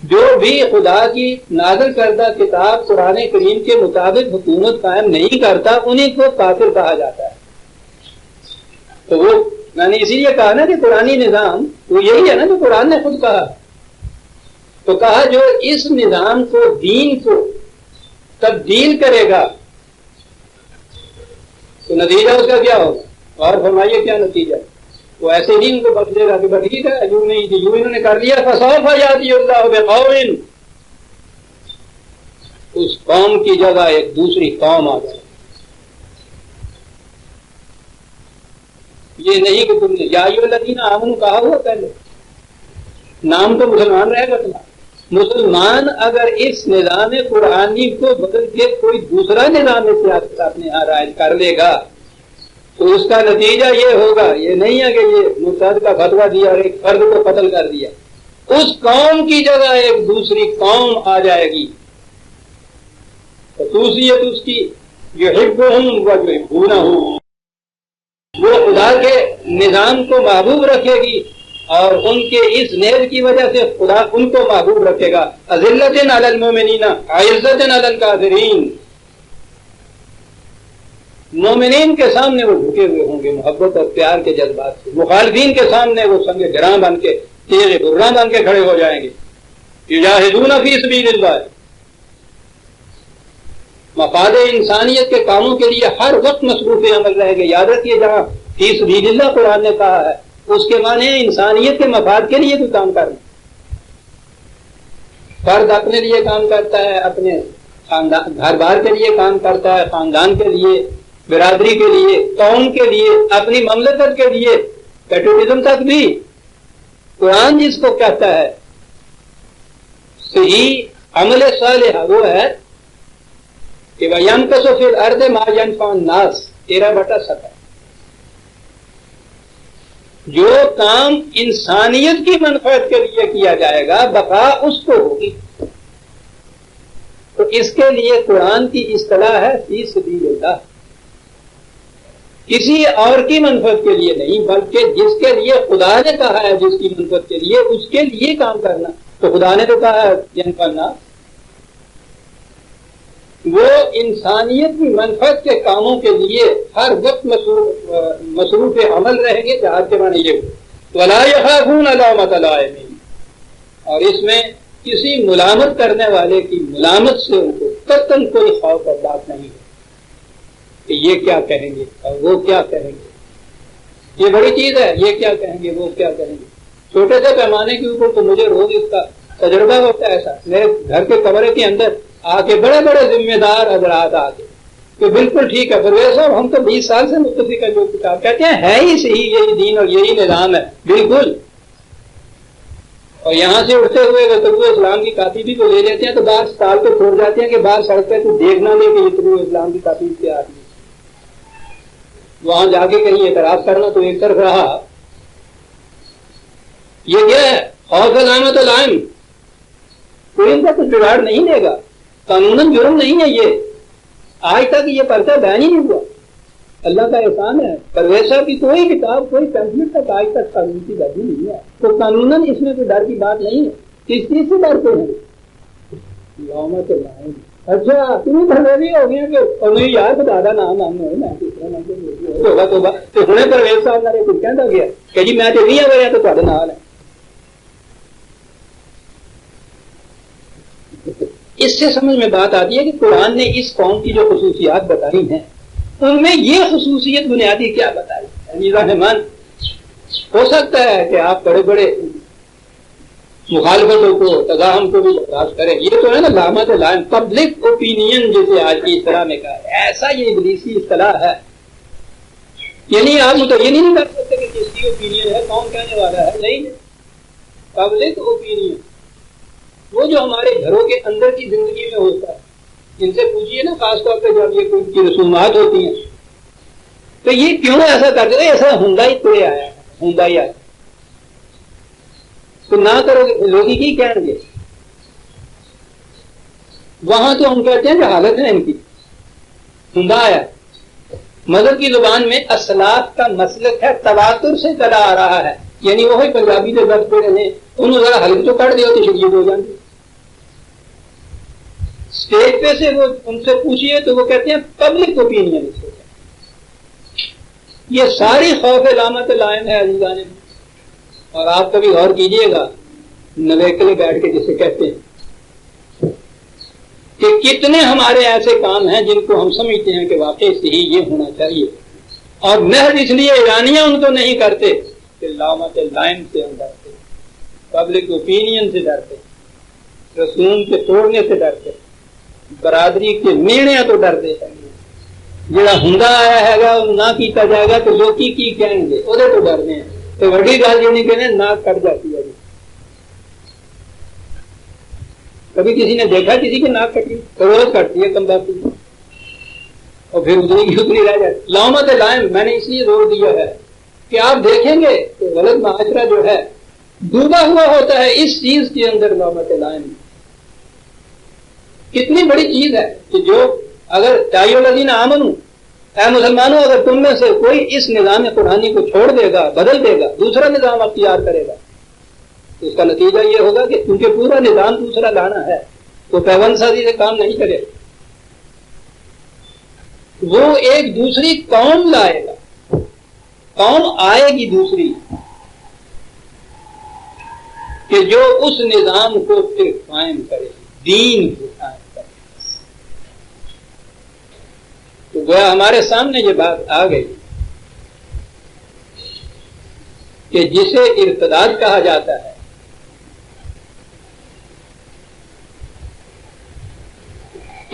[SPEAKER 1] جو بھی خدا کی نازل کردہ کتاب قرآن کریم کے مطابق حکومت قائم نہیں کرتا انہیں کو کافر کہا جاتا ہے۔ تو وہ میں نے اسی لیے کہا نا کہ قرآنی نظام وہ یہی ہے نا جو قرآن نے خود کہا، تو کہا جو اس نظام کو، دین کو تبدیل کرے گا تو نتیجہ اس کا کیا ہوگا، اور فرمائیے کیا نتیجہ؟ وہ ایسے ہی ان کو بخش دے گا کہ بس ٹھیک ہے، یوں نہیں تھی، یوں انہوں نے کر لیا، فسوف یاتی اللہ بقوم، اس قوم کی جگہ ایک دوسری قوم آ جائے۔ یہ نہیں کہ تم نے یا ایھا الذین آمنوا کہا ہوا پہلے، نام تو مسلمان رہے گا تمہارا۔ مسلمان اگر اس نظام قرآنی کو بدل کے کوئی دوسرا نظام سیاست اپنے یہاں رائج کر لے گا تو اس کا نتیجہ یہ ہوگا، یہ نہیں ہے کہ یہ مرتد کا فتویٰ دیا اور ایک فرد کو قتل کر دیا، اس قوم کی جگہ ایک دوسری قوم آ جائے گی، خصوصیت اس کی یحبہم ویحبونہ، وہ خدا کے نظام کو محبوب رکھے گی اور ان کے اس نیز کی وجہ سے خدا ان کو محبوب رکھے گا۔ اذلۃ علی المؤمنین اعزۃ علی الکافرین، مومنین کے سامنے وہ جھکے ہوئے ہوں گے محبت اور پیار کے جذبات سے، مخالفین کے سامنے وہ سنگ گراں بن کے، تیغ برراں بن کے کھڑے ہو جائیں گے۔ یجاہدون فی سبیل اللہ، مفاد انسانیت کے کاموں کے لیے ہر وقت مصروف عمل رہیں گے۔ یاد رکھیے جہاں فی سبیل اللہ قرآن نے کہا ہے اس کے معنی ہے انسانیت کے مفاد کے لیے کوئی کام کرنا۔ فرد اپنے لیے کام کرتا ہے، اپنے خاندان گھر بار کے لیے کام کرتا ہے، خاندان کے لیے، برادری کے لیے، قوم کے لیے، اپنی مملکت کے لیے، پیٹریوٹزم تک بھی۔ قرآن جس کو کہتا ہے صحیح عمل صالح وہ ہے کہ وَيَنْقَصُ فِي الْأَرْضِ مَا يَنْفَعُ النَّاسَ 13/17، جو کام انسانیت کی منفعت کے لیے کیا جائے گا بقا اس کو ہوگی۔ تو اس کے لیے قرآن کی اصطلاح ہے فی سبیل اللہ، کسی اور کی منفعت کے لیے نہیں بلکہ جس کے لیے خدا نے کہا ہے جس کی منفعت کے لیے اس کے لیے کام کرنا۔ تو خدا نے تو کہا ہے ينفع الناس، وہ انسانیت کی منفعت کے کاموں کے لیے ہر وقت مصروف عمل رہیں گے۔ جہاد کے معنی یہ وَلَا يَخَافُونَ لَوْمَةَ لَائِمٍ، اور اس میں کسی ملامت کرنے والے کی ملامت سے ان کو قطعاً کوئی خوف اور بات نہیں ہے کہ یہ کیا کہیں گے اور وہ کیا کہیں گے۔ یہ بڑی چیز ہے، یہ کیا کہیں گے وہ کیا کہیں گے۔ چھوٹے سے پیمانے کے اوپر تو مجھے روز اس کا تجربہ ہوتا ہے ایسا، میرے گھر کے کمرے کے اندر آ کے بڑے بڑے ذمہ دار حضرات آ کے کہ بالکل ٹھیک ہے پرویز صاحب، ہم تو 20 سال سے متفق ہیں، جو کتاب کہتے ہیں ہے ہی صحیح، یہی دین اور یہی نظام ہے بالکل۔ اور یہاں سے اٹھتے ہوئے تربیت اسلام کی کاپی بھی کو لے لیتے ہیں تو باہر سال کو چھوڑ جاتے ہیں کہ باہر سڑک پہ تو دیکھنا نہیں کہ یہ تربیت اسلام کی کاپی کے آدمی، وہاں جا کے کہیں اعتراض کرنا تو ایک طرف رہا۔ یہ کیا ہے؟ خوف علامت العام، کوئی ان کا کچھ بگاڑ نہیں دے گا، قانوناً جرم نہیں ہے یہ، آج تک یہ پرچہ بیان ہی نہیں ہوا۔ اللہ کا احسان ہے، پرویز صاحب کی کوئی کتاب کوئی پینفلٹ تک آج تک قانون کی درجی نہیں ہے، تو قانوناً اس میں کوئی ڈر کی بات نہیں ہے۔ کس چیز سے ڈرتے ہیں؟ علامت العام۔ اچھا تمہیں بھروی ہو گیا کہ اور نہیں یار خدا دا نام ہے میں تیسرا نام توبہ توبہ تو ہنے پرویز صاحب نے کچھ کہندا گیا کہ جی میں تے 20 وریا تو تہاڈے نال ہے۔ اس سے سمجھ میں بات آتی ہے کہ قرآن نے اس قوم کی جو خصوصیات بتائی ہیں ان میں یہ خصوصیت بنیادی کیا بتائی؟ میرا رحمان ہو سکتا ہے کہ آپ بڑے بڑے مخالفتوں کو تزاحم کو بھی برداشت کریں. یہ تو ہے نا لامت لائم پبلک اوپینین جسے آج کی اصطلاح میں کہا ہے. ایسا یہ ابلیسی اصطلاح ہے. یعنی آپ متعین نہیں کر سکتے کہ کس کی اوپینین ہے, کون کہنے والا ہے. نہیں, پبلک اوپینین وہ جو ہمارے گھروں کے اندر کی زندگی میں ہوتا ہے. ان سے پوچھیے نا, خاص طور پہ جب یہ کوئی کی رسومات ہوتی ہیں تو یہ کیوں ایسا کرتے ہیں. ایسا ہنڈائی تڑے آیا ہے, ہنڈائی آیا تو نہ کرو گے لوگ ہی کی کہیں گے. وہاں تو ہم کہتے ہیں کہ حالت ہے ان کی ہنڈا آیا. مذہب کی زبان میں اسلاف کا مسلک ہے, تواتر سے چلا آ رہا ہے. یعنی وہی پنجابی جو لفظ پڑے ہیں انہوں ذرا حلق تو کر دیا تو شدید ہو جائیں گے. اسٹیج پہ سے وہ ان سے پوچھیے تو وہ کہتے ہیں پبلک اوپینین. یہ ساری خوف علامت لائن ہے عزیزان. اور آپ کبھی غور کیجئے گا نویکلے بیٹھ کے جسے کہتے ہیں کہ کتنے ہمارے ایسے کام ہیں جن کو ہم سمجھتے ہیں کہ واقعی سے ہی یہ ہونا چاہیے, اور محض اس لیے ایرانیہ ان کو نہیں کرتے کہ علامت لائن سے ہم ڈرتے, پبلک اوپینین سے ڈرتے, رسوم کے توڑنے سے ڈرتے, برادری کے نیڑیاں تو ڈرتے ہیں. جڑا ہندا آیا ہے گا نہ کیتا جائے گا تو لوگ کی کہیں گے, وہ تو ڈرنے ہیں. تو بڑی گل یہ نہیں کہنے ناک کٹ جاتی ہے. کبھی کسی نے دیکھا کسی کی ناک کٹی؟ تو روز کٹتی ہے کم باتی, اور پھر اتنی کی اتنی رہ جاتی. لامت لائم میں نے اس لیے زور دیا ہے کہ آپ دیکھیں گے کہ غلط معاشرہ جو ہے ڈوبا ہوا ہوتا ہے اس چیز کے اندر. لامت لائم کتنی بڑی چیز ہے کہ جو اگر چاہیے الذین آمنوا, اے مسلمانوں اگر تم میں سے کوئی اس نظام قرآنی کو چھوڑ دے گا, بدل دے گا, دوسرا نظام اختیار کرے گا, تو اس کا نتیجہ یہ ہوگا کہ کیونکہ پورا نظام دوسرا لانا ہے تو پیوند سازی سے کام نہیں کرے. وہ ایک دوسری قوم لائے گا, قوم آئے گی دوسری کہ جو اس نظام کو پھر قائم کرے, دین کو قائم کرے. تو گویا ہمارے سامنے یہ بات آ گئی کہ جسے ارتداد کہا جاتا ہے,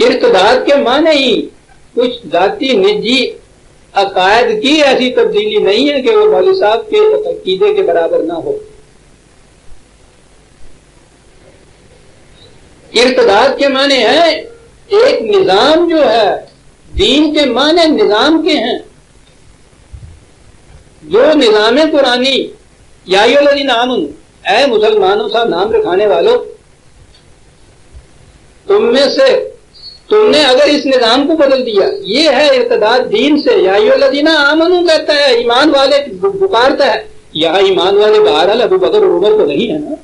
[SPEAKER 1] ارتداد کے معنی ہی کچھ ذاتی نجی عقائد کی ایسی تبدیلی نہیں ہے کہ وہ مولوی صاحب کے عقیدے کے برابر نہ ہو. ارتداد کے معنی ہے ایک نظام جو ہے, دین کے معنی نظام کے ہیں. جو نظام قرآنی یا ایھا الذین آمنوا, اے مسلمانوں سا نام رکھانے والوں, تم میں سے تم نے اگر اس نظام کو بدل دیا, یہ ہے ارتداد دین سے. یا ایھا الذین آمنوا کہتا ہے, ایمان والے پکارتا ہے. یہاں ایمان والے بہرحال ابو بکر اور عمر تو نہیں ہے نا,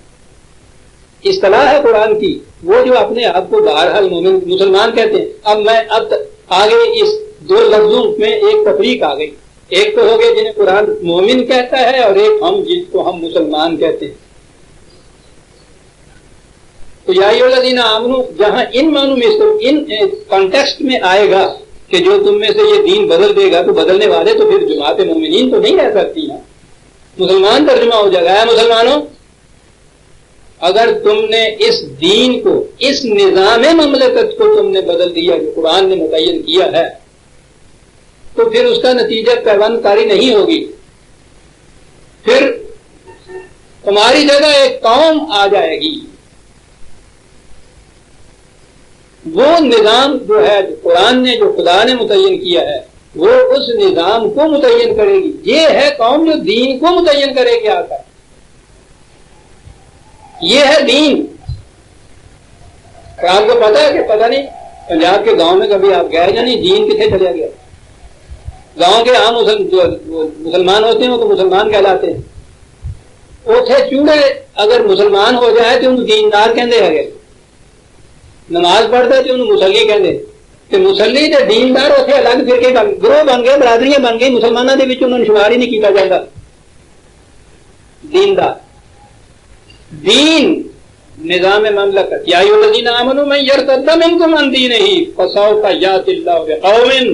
[SPEAKER 1] اصطلاح ہے قرآن کی. وہ جو اپنے آپ کو بہرحال مومن مسلمان کہتے ہیں. اب میں آگے اس دو لفظوں میں ایک تفریق آ گئی. ایک تو ہو گئے جنہیں قرآن مومن کہتا ہے, اور ایک ہم جن کو ہم مسلمان کہتے ہیں. تو یا ایھا الذین آمنوا جہاں ان معنوں میں ان کانٹیکسٹ میں آئے گا کہ جو تم میں سے یہ دین بدل دے گا, تو بدلنے والے تو پھر جماعت مومنین تو نہیں رہ سکتی ہیں, مسلمان ترجمہ ہو جائے گا. مسلمانوں اگر تم نے اس دین کو, اس نظام مملکت کو تم نے بدل دیا جو قرآن نے متعین کیا ہے, تو پھر اس کا نتیجہ پیوند کاری نہیں ہوگی. پھر تمہاری جگہ ایک قوم آ جائے گی. وہ نظام جو ہے جو قرآن نے, جو خدا نے متعین کیا ہے, وہ اس نظام کو متعین کرے گی. یہ ہے قوم جو دین کو متعین کرے گی. آ کر یہ ہے دین. آپ کو پتا ہے کہ پتہ نہیں پنجاب کے گاؤں میں کبھی آپ گئے یا نہیں, دین کتنے چلے گیا. گاؤں کے عام مسلمان ہوتے ہیں وہ تو مسلمان کہلاتے ہیں. اوتھے چوڑے اگر مسلمان ہو جائے تو ان دیندار کہندے ہے, نماز پڑھتے تو ان مسلی کہندے. کہ مسلی تے دیندار اوتھے الگ فرقے گروہ بن گئے, برادریاں بن گئی. مسلمانوں کے وچ انہوں نے شمار ہی نہیں کیتا جاتا دیندار. دین نظام مملکت. یا ایھا الذین آمنوا من یرتد منکم عن دینہ فسوف یأتی اللہ بقوم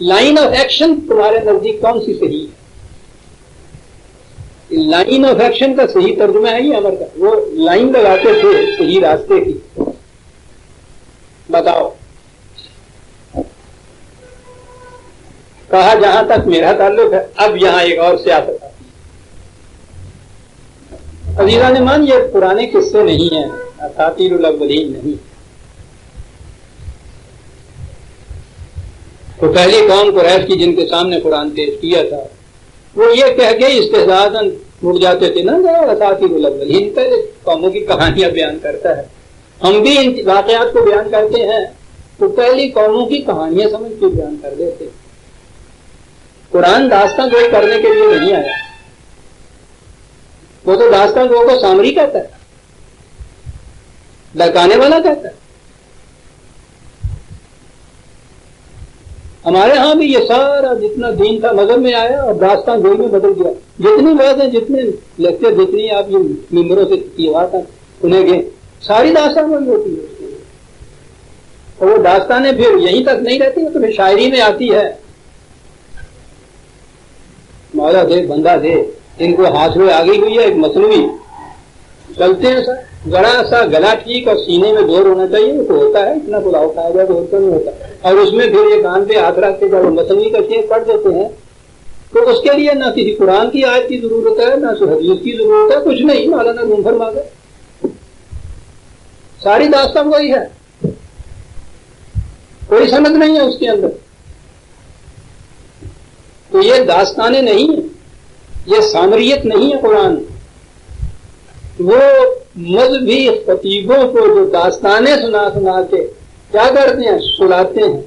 [SPEAKER 1] لائن آف ایکشن تمہارے نزدیک کون سی صحیح ہے؟ لائن آف ایکشن کا صحیح ترجمہ ہے یہ امر کا. وہ لائن لگاتے تھے صحیح راستے کی. بتاؤ. کہا جہاں تک میرا تعلق ہے اب یہاں ایک اور سیاست آتی ہے. عزیزان ایمان یہ پرانے قصے نہیں ہیں، اساطیر الاولین نہیں. تو پہلی قوم قریش کی جن کے سامنے قرآن پیش کیا تھا وہ یہ کہہ کے استحزازاً مڑ جاتے تھے نا، اساطیر الاولین پہلے قوموں کی کہانیاں بیان کرتا ہے. ہم بھی ان واقعات کو بیان کرتے ہیں تو پہلی قوموں کی کہانیاں سمجھ کے بیان کر دیتے. قرآن داستان گوئی کرنے کے لیے نہیں آیا. وہ تو داستان گو کو سامری کہتا ہے، لڑکانے والا کہتا ہے. ہمارے ہاں بھی یہ سارا جتنا دین تھا مذہب میں آیا اور داستان گوئی میں بدل گیا. جتنی باتیں جتنے لیکچر جتنی آپ یہ ممبروں سے یہ بات سنیں گے ساری داستان گوئی ہوتی ہے. اور وہ داستانیں پھر یہیں تک نہیں رہتی تو پھر شاعری میں آتی ہے. مولا دے بندہ دے، ان کو ہاتھ میں آگے ہوئی ہے ایک مصنوعی چلتے ہیں سر گڑا سا گلا ٹھیک اور سینے میں زور ہونا چاہیے. وہ تو ہوتا ہے اتنا بلاؤ کھایا جائے تو نہیں ہوتا. اور اس میں پھر یہ کان پہ ہاتھ رکھ کے جب وہ مصنوعی کا چیز پڑھ دیتے ہیں تو اس کے لیے نہ کسی قرآن کی آیت کی ضرورت ہے نہ حدیث کی ضرورت ہے، کچھ نہیں. مولانا روم فرما گئے ساری داستان وہی ہے، کوئی سند نہیں ہے اس کے اندر. تو یہ داستانیں نہیں ہیں، یہ سامریت نہیں ہے. قرآن وہ مذہبی خطیبوں کو جو داستانیں سنا سنا کے کیا کرتے ہیں سلاتے ہیں.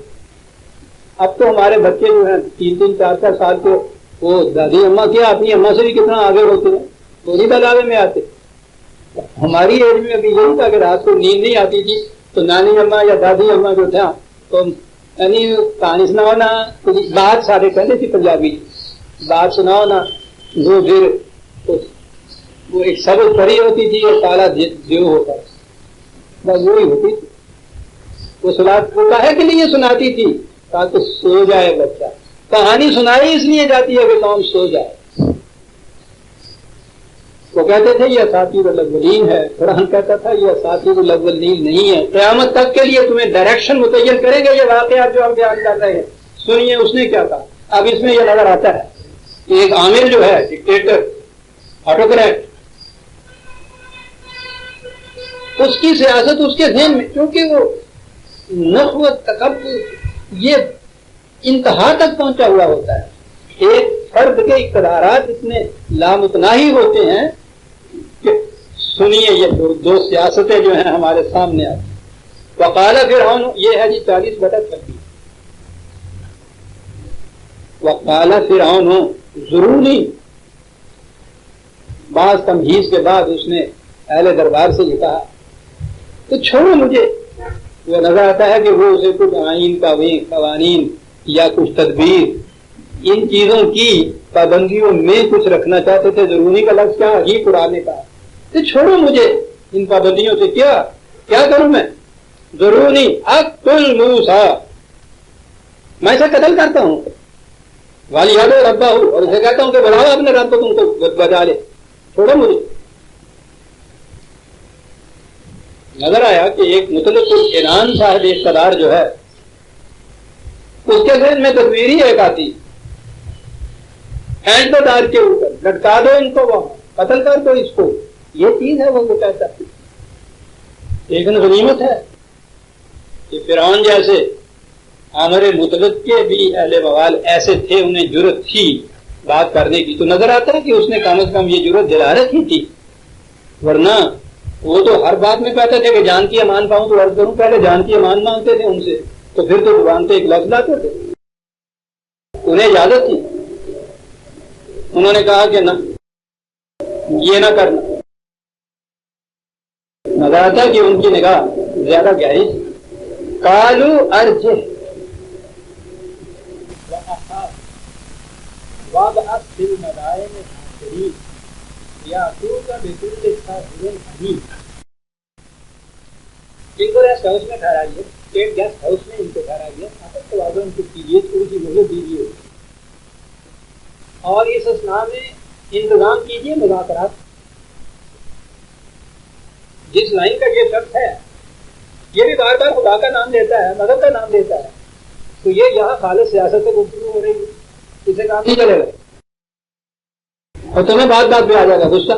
[SPEAKER 1] اب تو ہمارے بچے جو ہیں 3-3 4-4 سال کے وہ دادی اماں کیا اپنی اماں سے بھی کتنا آگے ہوتے ہیں، وہی بلاوے میں آتے. ہماری ایج میں ابھی یہی تھا کہ رات کو نیند نہیں آتی تھی تو نانی اماں یا دادی اماں جو تھا تو یعنی کہانی سناؤ نا، بات سارے کہتے تھے پنجابی بات سناؤ نا. وہ پھر وہ ایک سبز پری ہوتی تھی اور کالا دیو ہوتا بس وہی ہوتی تھی. وہ کہے کے لیے سناتی تھی تاکہ سو جائے بچہ. کہانی سنائی اس لیے جاتی ہے کہ قوم سو جائے. وہ کہتے تھے یہ اساطیر الاولین ہے. قرآن کہتا تھا یہ اساطیر الاولین نہیں ہے. قیامت تک کے لیے تمہیں ڈائریکشن متعین کریں گے یہ واقعات جو ہم بیان کر رہے ہیں. سنیے اس نے کیا کہا. اب اس میں یہ نظر آتا ہے کہ ایک عامل جو ہے ڈکٹیٹر آٹوکریٹ اس کی سیاست اس کے ذہن میں کیونکہ وہ نخوت تکبر یہ انتہا تک پہنچا ہوا ہوتا ہے. ایک فرد کے اقتدارات اتنے لامتناہی ہوتے ہیں کہ سنیے یہ دو سیاستیں جو ہیں ہمارے سامنے آتی. وقال فرعون یہ ہے جی 40/36. وقال فرعون ضروری بعض تمہیز کے بعد اس نے اہل دربار سے یہ کہا تو چھوڑو مجھے. وہ نظر آتا ہے کہ وہ اسے کچھ آئین قوانین یا کچھ تدبیر ان چیزوں کی پابندیوں میں کچھ رکھنا چاہتے تھے. ضروری کا لفظ کیا عجیب قرآن نے کہا تو چھوڑو مجھے ان پابندیوں سے. کیا کروں میں؟ ضروری اقتل موسیٰ میں اسے قتل کرتا ہوں. والی یادو ربا ہوں اور اسے کہتا ہوں کہ بڑھاؤ اپنے رب کو تم کو بجا لے. چھوڑو مجھے. نظر آیا کہ ایک مطلق العنان صاحب اقتدار جو ہے اس کے ذہن میں تصویر ہی ایک آتی اینڈ دار کے اوپر لٹکا دو ان کو وہاں قتل کر دو اس کو. یہ چیز ہے وہ کہتا ہے. لیکن غنیمت ہے کہ فرعون جیسے عامر مطلق کے بھی اہل بوال ایسے تھے انہیں جرت تھی بات کرنے کی. تو نظر آتا ہے کہ اس نے کم از کم یہ جرت دلا رکھی تھی. ورنہ وہ تو ہر بات میں کہتے تھے کہ جان کی امان پاؤں تو عرض کروں. پہلے جان کی امان مانگتے تھے ان سے تو پھر تو زبان پہ ایک لفظ لاتے تھے. انہیں اجازت تھی. انہوں نے کہا کہ نہ یہ نہ کرنا. نظر آتا ہے کہ ان کی نگاہ زیادہ گہری تھی. کالو ارجہ وابعث فی المدائن حاشرین یاتوک بکل ساحر علیم. اس میں ٹھہرائیے اسٹیٹ گیسٹ ہاؤس میں ان کو ٹھہرا گیا، ان کو کیجیے، تھوڑی سی مہلت دیجیے اور اس اسنا میں انتظام کیجیے مذاکرات۔ جس لائن کا یہ شخص ہے یہ بھی بار بار خدا کا نام لیتا ہے، مذہب کا نام لیتا ہے، تو یہ یہاں خالص سیاست سے گفتگو ہو رہی ہے، اسے کام نہیں چلے گا اور تمہیں بات بات پہ آ جائے گا غصہ،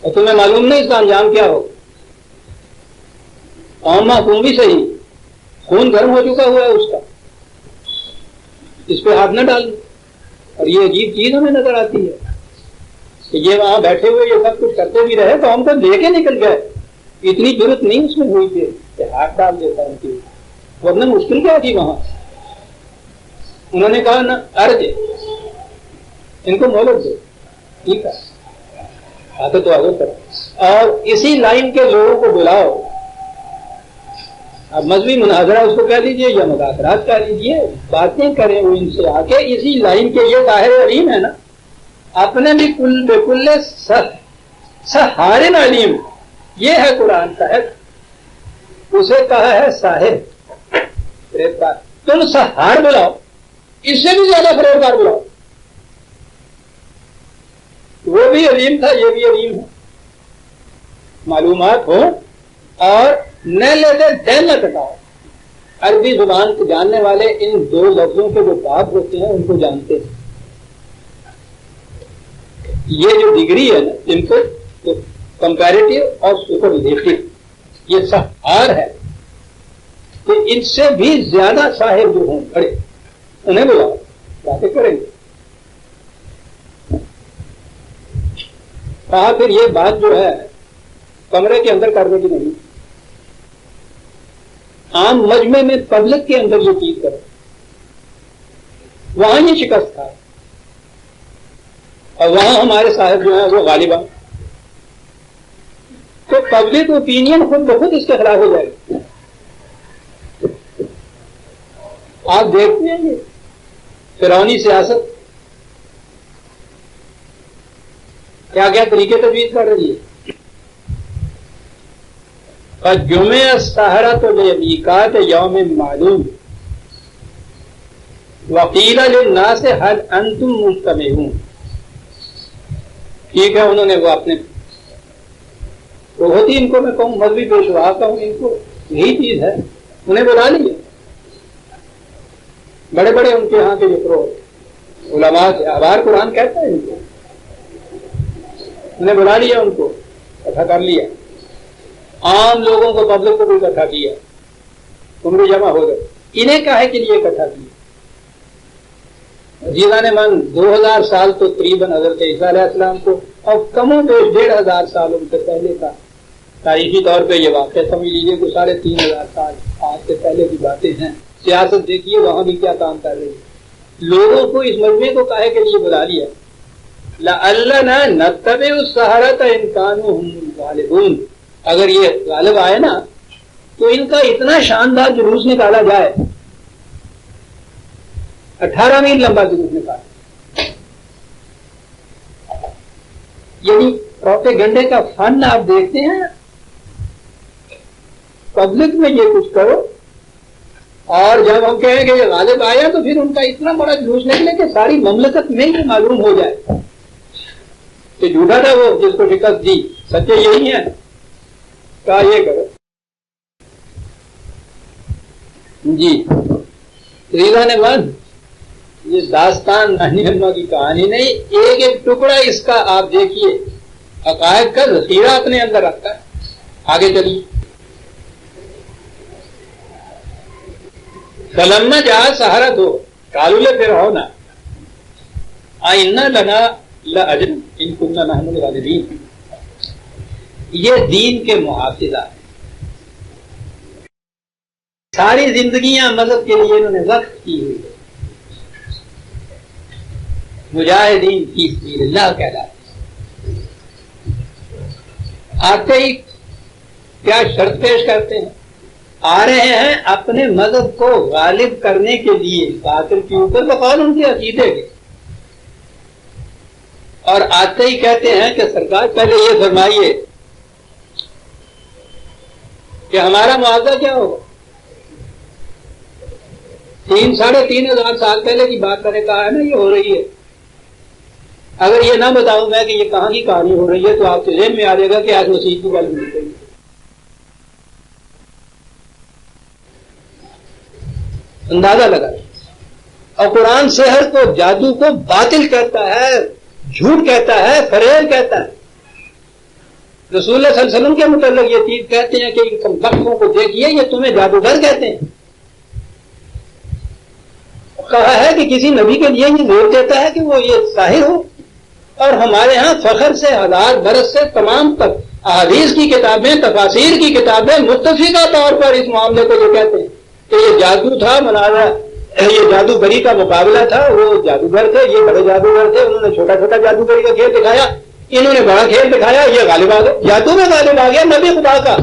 [SPEAKER 1] اور تمہیں معلوم نہیں اس کا انجام کیا ہو۔ قوم محکوم بھی صحیح، خون گرم ہو چکا ہوا ہے اس کا، اس پہ ہاتھ نہ ڈالنا۔ اور یہ عجیب چیز ہمیں نظر آتی ہے کہ یہ وہاں بیٹھے ہوئے یہ سب کچھ کرتے بھی رہے تو ہم کو لے کے نکل گئے، اتنی ضرورت نہیں اس میں ہوئی تھی کہ ہاتھ ڈال دیتا ان کی، ورنہ مشکل کیا تھی وہاں۔ انہوں نے کہا نا ارج ان کو مہلت دو، ٹھیک ہے آتے تو آگے کرو اور اسی لائن کے لوگوں کو بلاؤ۔ اب مذہبی مناظرہ اس کو کہہ لیجیے یا مذاکرات کہہ لیجیے، باتیں کریں وہ ان سے آ کے اسی لائن کے۔ یہ طاہر علیم ہے نا، اپنے بھی کل بالکل سہارن علیم، یہ ہے قرآن کا ہے، اسے کہا ہے ساحر فریبکار۔ تم سہار بلاؤ، اس سے بھی زیادہ فریبکار بلاؤ۔ وہ بھی علیم تھا، یہ بھی علیم ہے، معلومات ہو اور نہ لیتے دین نہ کٹاؤ۔ عربی زبان کو جاننے والے ان دو لفظوں کے جو باب ہوتے ہیں ان کو جانتے ہیں۔ یہ جو ڈگری ہے نا ان کو کمپیریٹو اور سپرلیٹو، یہ سہار ہے کہ ان سے بھی زیادہ ساحر جو ہوں کھڑے انہیں بلاؤ، باتیں کریں گے۔ کہا پھر یہ بات جو ہے کمرے کے اندر کرنے کی نہیں، عام مجمع میں پبلک کے اندر یہ چیز کرو، وہاں یہ شکست کھائے اور وہاں ہمارے صاحب جو ہیں وہ غالباً، تو پبلک اوپینین خود بخود اس کے خلاف ہو جائے گی۔ آپ دیکھتے ہیں یہ فرعونی سیاست کیا کیا طریقے تجویز کر رہی ہے۔ جمعہ السحرۃ لمیقات یوم معلوم وقیل للناس هل انتم مجتمعون۔ ٹھیک ہے، انہوں نے وہ اپنے ہوتی ان کو میں کہوں مذہبی پیشوا کا ہوں، ان کو یہی چیز ہے، انہیں بلا لیا بڑے بڑے ان کے ہاں کے جو علماء احبار قرآن کہتا ہے ان کو، انہیں بلا لیا، ان کو اکٹھا کر لیا، عام لوگوں کو پبلک کو بھی اکٹھا کیا، تم بھی جمع ہو گئے۔ انہیں کاہے کے لیے اکٹھا کیا؟ عزیزان من 2000 سال تو تقریباً حضرت عیسیٰ علیہ السلام کو اور کم و بیش 1500 سال ان سے پہلے کا تاریخی طور پہ یہ واقعہ سمجھ لیجیے کہ 3500 سال آج سے پہلے کی باتیں ہیں۔ سیاست دیکھیے وہاں بھی کیا کام کر رہی ہے، لوگوں کو اس مجمع کو کاہے کے لیے بلا لیا؟ لعلنا نتبع السحرۃ ان کانوا هم الغالبون، اگر یہ غالب آئے نا تو ان کا اتنا شاندار جلوس نکالا جائے، 18 میل لمبا جلوس نکالا۔ یعنی پروپیگنڈے کا فن آپ دیکھتے ہیں، پبلک میں یہ کچھ کرو اور جب ہم کہیں کہ یہ غالب آیا تو پھر ان کا اتنا بڑا جلوس نکلے کہ ساری مملکت میں یہ معلوم ہو جائے کہ جھوٹا تھا وہ جس کو شکست دی، سچے یہی ہیں، کہا یہ کرو۔ جی ریزا نے من یہ داستان نانی ہما کی کہانی نہیں، ایک ایک ٹکڑا اس کا آپ دیکھیے، عقائد کا ذخیرہ اپنے اندر رکھتا ہے۔ آگے چلیے، فلما جاء السحرۃ قالوا لفرعون أئن لنا لأجرا إن كنا نحن الغالبين۔ یہ دین کے محافظہ ہیں، ساری زندگیاں مذہب کے لیے انہوں نے وقف کی ہوئی ہے، مجاہدین فی سبیل اللہ کہلاتے ہیں۔ آتے ہی کیا شرط پیش کرتے ہیں؟ آ رہے ہیں اپنے مذہب کو غالب کرنے کے لیے باطل کے اوپر بقول ان کے عقیدے کے، اور آتے ہی کہتے ہیں کہ سرکار پہلے یہ فرمائیے کہ ہمارا معاوضہ کیا ہوگا، 3,500 سال پہلے کی بات میں نے کہا ہے نا یہ ہو رہی ہے. اگر یہ نہ بتاؤں میں کہ یہ کہاں کی کہانی ہو رہی ہے تو آپ کے ذہن میں آ جائے گا کہ آج مسیح کی گل مل گئی. اندازہ لگا. اور قرآن سحر کو، جادو کو باطل کہتا ہے، جھوٹ کہتا ہے، فریب کہتا ہے. رسول اللہ صلی اللہ علیہ وسلم کے متعلق یہ چیز کہتے ہیں کہ ان بختوں کو دیکھیے یہ تمہیں جادوگر کہتے ہیں. کہا ہے کہ کسی نبی کے لیے یہ زور دیتا ہے کہ وہ یہ ساحر ہو. اور ہمارے ہاں فخر سے 1000 برس سے تمام تک احادیث کی کتابیں، تفاسیر کی کتابیں متفقہ طور پر اس معاملے کو یہ کہتے ہیں کہ یہ جادو تھا، مناظرہ، یہ جادوگری کا مقابلہ تھا. وہ جادوگر تھے، یہ بڑے جادوگر تھے، انہوں نے چھوٹا چھوٹا جادوگری کا کھیل دکھایا، انہوں نے بڑا کھیل دکھایا، یہ غالب آ گئے، جادو میں غالب آ گیا نبی خدا کا.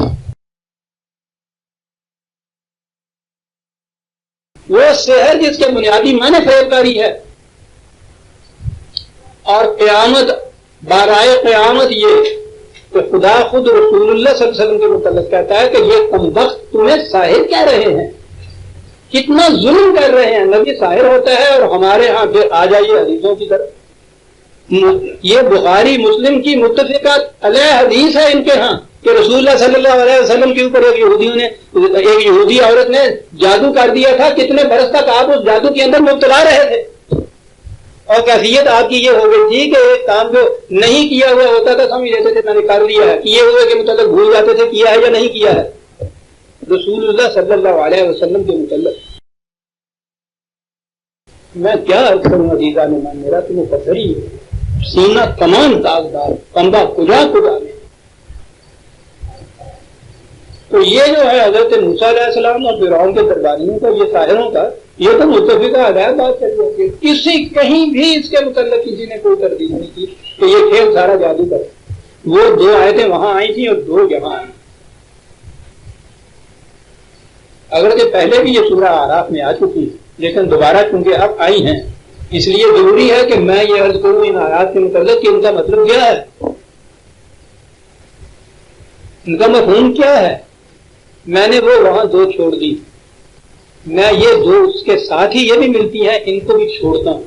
[SPEAKER 1] وہ سحر جس کے بنیادی معنی فریب کاری ہے. اور قیامت، بارائے قیامت یہ کہ خدا خود رسول اللہ صلی اللہ علیہ وسلم کے متعلق کہتا ہے کہ یہ کمبخت تمہیں ساحر کہہ رہے ہیں، کتنا ظلم کر رہے ہیں. نبی ساحر ہوتا ہے اور ہمارے ہاں پھر آ جائیے حدیثوں کی طرف. یہ بخاری مسلم کی متفقہ علیہ حدیث ہے ان کے ہاں کہ رسول اللہ صلی اللہ علیہ وسلم کے اوپر ایک یہودی عورت نے جادو کر دیا تھا. کتنے برس تک آپ اس جادو کے اندر مبتلا رہے تھے اور کیفیت آپ کی یہ ہو گئی تھی کہ ایک کام جو نہیں کیا ہوا ہوتا تھا سمجھ لیتے تھے میں نے کر لیا ہے، کیے ہوئے کے متعلق بھول جاتے تھے کیا ہے یا نہیں کیا ہے. رسول اللہ صلی اللہ علیہ وسلم کے متعلق میں کیا عرض کروں عزیزان ایمان، میرا تمہیں پتہ ہی ہے، سینہ تمام داغدار، کمبا کجا میں. تو یہ جو ہے حضرت موسیٰ علیہ السلام اور فرعون کے درباریوں کا، یہ ساحروں کا، یہ تو متفقہ ہدایت بات چل رہی ہے. کسی کہیں بھی اس کے متعلق کسی نے کوئی تردید نہیں کی کہ یہ کھیل سارا جادو کا. وہ 2 آیتیں وہاں آئی تھیں اور 2 یہاں آئی. اگرچہ پہلے بھی یہ سورہ اعراف میں آ چکی لیکن دوبارہ چونکہ اب آئی ہیں اس لیے ضروری ہے کہ میں یہ عرض کروں ان آیات کے متعلق کہ ان کا مطلب کیا ہے، ان کا مفہوم کیا ہے. میں نے وہ وہاں 2 چھوڑ دی، میں یہ 2 اس کے ساتھ ہی یہ بھی ملتی ہیں ان کو بھی چھوڑتا ہوں،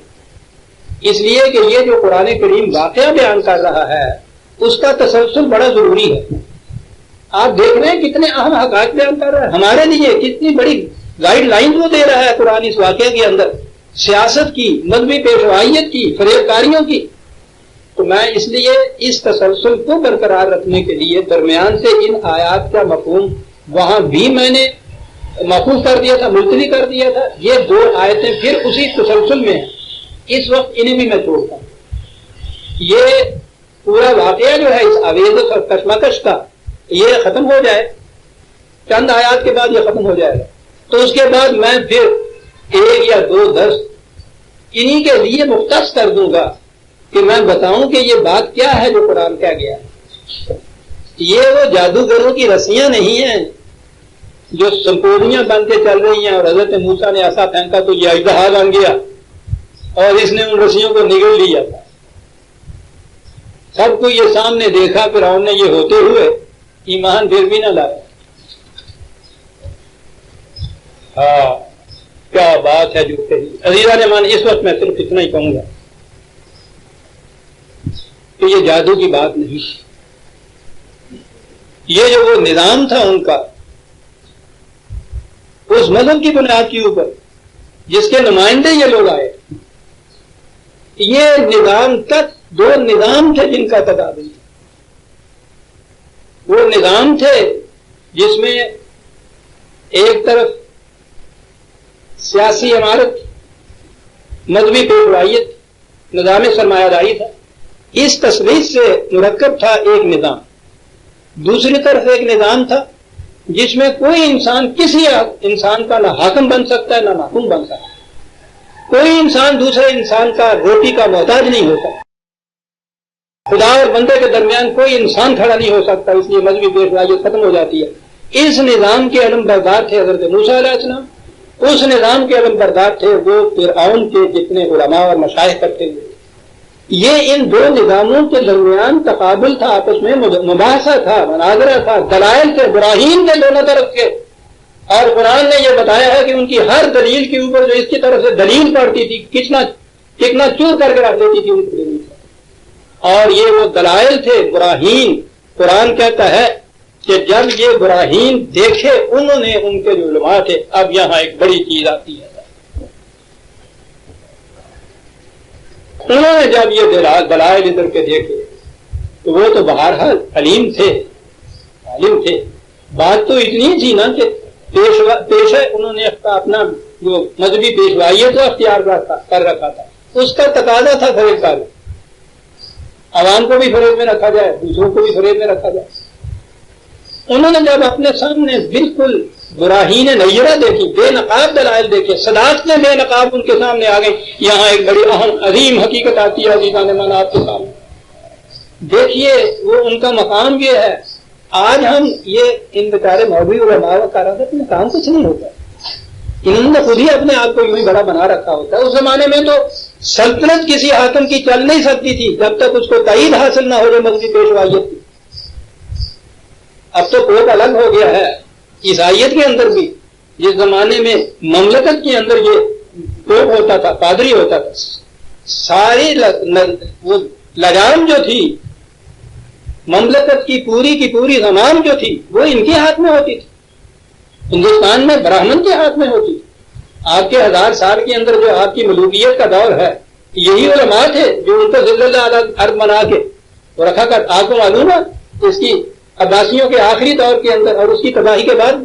[SPEAKER 1] اس لیے کہ یہ جو قرآن کریم واقعہ بیان کر رہا ہے اس کا تسلسل بڑا ضروری ہے. آپ دیکھ رہے ہیں کتنے اہم حقائق بیان کر رہا ہے، ہمارے لیے کتنی بڑی گائیڈ لائن وہ دے رہا ہے قرآن اس واقعے کے اندر، سیاست کی، مذہبی پیشوائیت کی، فریب کاریوں کی. تو میں اس لیے اس تسلسل کو برقرار رکھنے کے لیے درمیان سے ان آیات کا مفہوم وہاں بھی میں نے محفوظ کر دیا تھا، ملتوی کر دیا تھا. یہ 2 آیتیں پھر اسی تسلسل میں ہیں، اس وقت انہیں بھی میں چھوڑتا ہوں. یہ پورا واقعہ جو ہے اس آویزت اور کشمکش کا یہ ختم ہو جائے، چند آیات کے بعد یہ ختم ہو جائے گا. تو اس کے بعد میں پھر 1 یا 2 درس انہی کے لیے مختص کر دوں گا کہ میں بتاؤں کہ یہ بات کیا ہے جو قرآن کہہ گیا ہے. یہ وہ جادوگروں کی رسیاں نہیں ہیں جو سمپولیاں بن کے چل رہی ہیں اور حضرت موسیٰ نے ایسا پھینکا تو یہ اژدہا بن گیا اور اس نے ان رسیوں کو نگل لیا تھا. سب کو یہ سامنے دیکھا، فرعون نے یہ ہوتے ہوئے ایمان پھر بھی نہ لایا. ہاں کیا بات ہے جو کہی. عزیزان ایمان، اس وقت میں صرف اتنا ہی کہوں گا کہ یہ جادو کی بات نہیں، یہ جو وہ نظام تھا ان کا اس مذہب کی بنیاد کے اوپر جس کے نمائندے یہ لوگ آئے، یہ نظام تک 2 نظام تھے جن کا تقابل تھا. وہ نظام تھے جس میں ایک طرف سیاسی عمارت، مذہبی پیشوائیت، نظام سرمایہ داری تھا. اس تصویر سے مرکب تھا ایک نظام. دوسری طرف ایک نظام تھا جس میں کوئی انسان کسی انسان کا نہ حاکم بن سکتا ہے نہ محکوم بن سکتا ہے. کوئی انسان دوسرے انسان کا روٹی کا محتاج نہیں ہوتا. خدا اور بندے کے درمیان کوئی انسان کھڑا نہیں ہو سکتا، اس لیے مذہبی پیشوائیت ختم ہو جاتی ہے. اس نظام کے علم بردار تھے حضرت موسیٰ علیہ السلام. اس نظام کے علم بردار تھے وہ فرعون کے جتنے علماء اور مشائخ کرتے ہوئے. یہ ان 2 نظاموں کے درمیان تقابل تھا، آپس میں مباحثہ تھا، مناظرہ تھا، دلائل تھے، براہین تھے دونوں طرف کے. اور قرآن نے یہ بتایا ہے کہ ان کی ہر دلیل کے اوپر جو اس کی طرف سے دلیل پڑتی تھی کتنا چور کر کے رکھ دیتی تھی ان کی دلیل. اور یہ وہ دلائل تھے براہین. قرآن کہتا ہے کہ جب یہ براہین دیکھے انہوں نے ان کے جو علماء تھے. اب یہاں ایک بڑی چیز آتی ہے. انہوں نے جب یہ دلائل ادھر کے دیکھے تو وہ تو بہرحال علیم تھے عالم تھے. بات تو اتنی تھی نا کہ پیشہ انہوں نے اپنا جو مذہبی پیشوائیت تو اختیار کر رکھا تھا. اس کا تقاضا تھا فریب کا عوام کو بھی فریب میں رکھا جائے, دوسروں کو بھی فریب میں رکھا جائے. انہوں نے جب اپنے سامنے بالکل براہین نیرہ دیکھی, بے نقاب دلائل دیکھے, صداقتیں بے نقاب ان کے سامنے آ گئی. یہاں ایک بڑی اہم عظیم حقیقت آتی ہے عزیزان من آپ کے سامنے. دیکھیے وہ ان کا مقام یہ ہے. آج ہم یہ ان بیچارے مولوی علماء کا رہا میں کام کچھ نہیں ہوتا. انہوں نے خود ہی اپنے آپ کو یوں ہی بڑا بنا رکھا ہوتا ہے. اس زمانے میں تو سلطنت کسی حاکم کی چل نہیں سکتی تھی جب تک اس کو تائید حاصل نہ ہو جائے مذہبی پیشوائیت کی. اب تو کوٹ الگ ہو گیا ہے. عیسائیت کے اندر بھی جس زمانے میں مملکت کے اندر یہ کوٹ ہوتا تھا, پادری ہوتا تھا, ساری وہ لگام جو تھی مملکت کی پوری زمان جو تھی وہ ان کے ہاتھ میں ہوتی تھی. ہندوستان میں برہمن کے ہاتھ میں ہوتی تھی. آپ کے 1000 سال کے اندر جو آپ کی ملوکیت کا دور ہے یہی علماء تھے جو ان کو ذل الارض بنا کے رکھا کر. آپ کو معلوم ہے اس کی عباسیوں کے آخری دور کے اندر اور اس کی تباہی کے بعد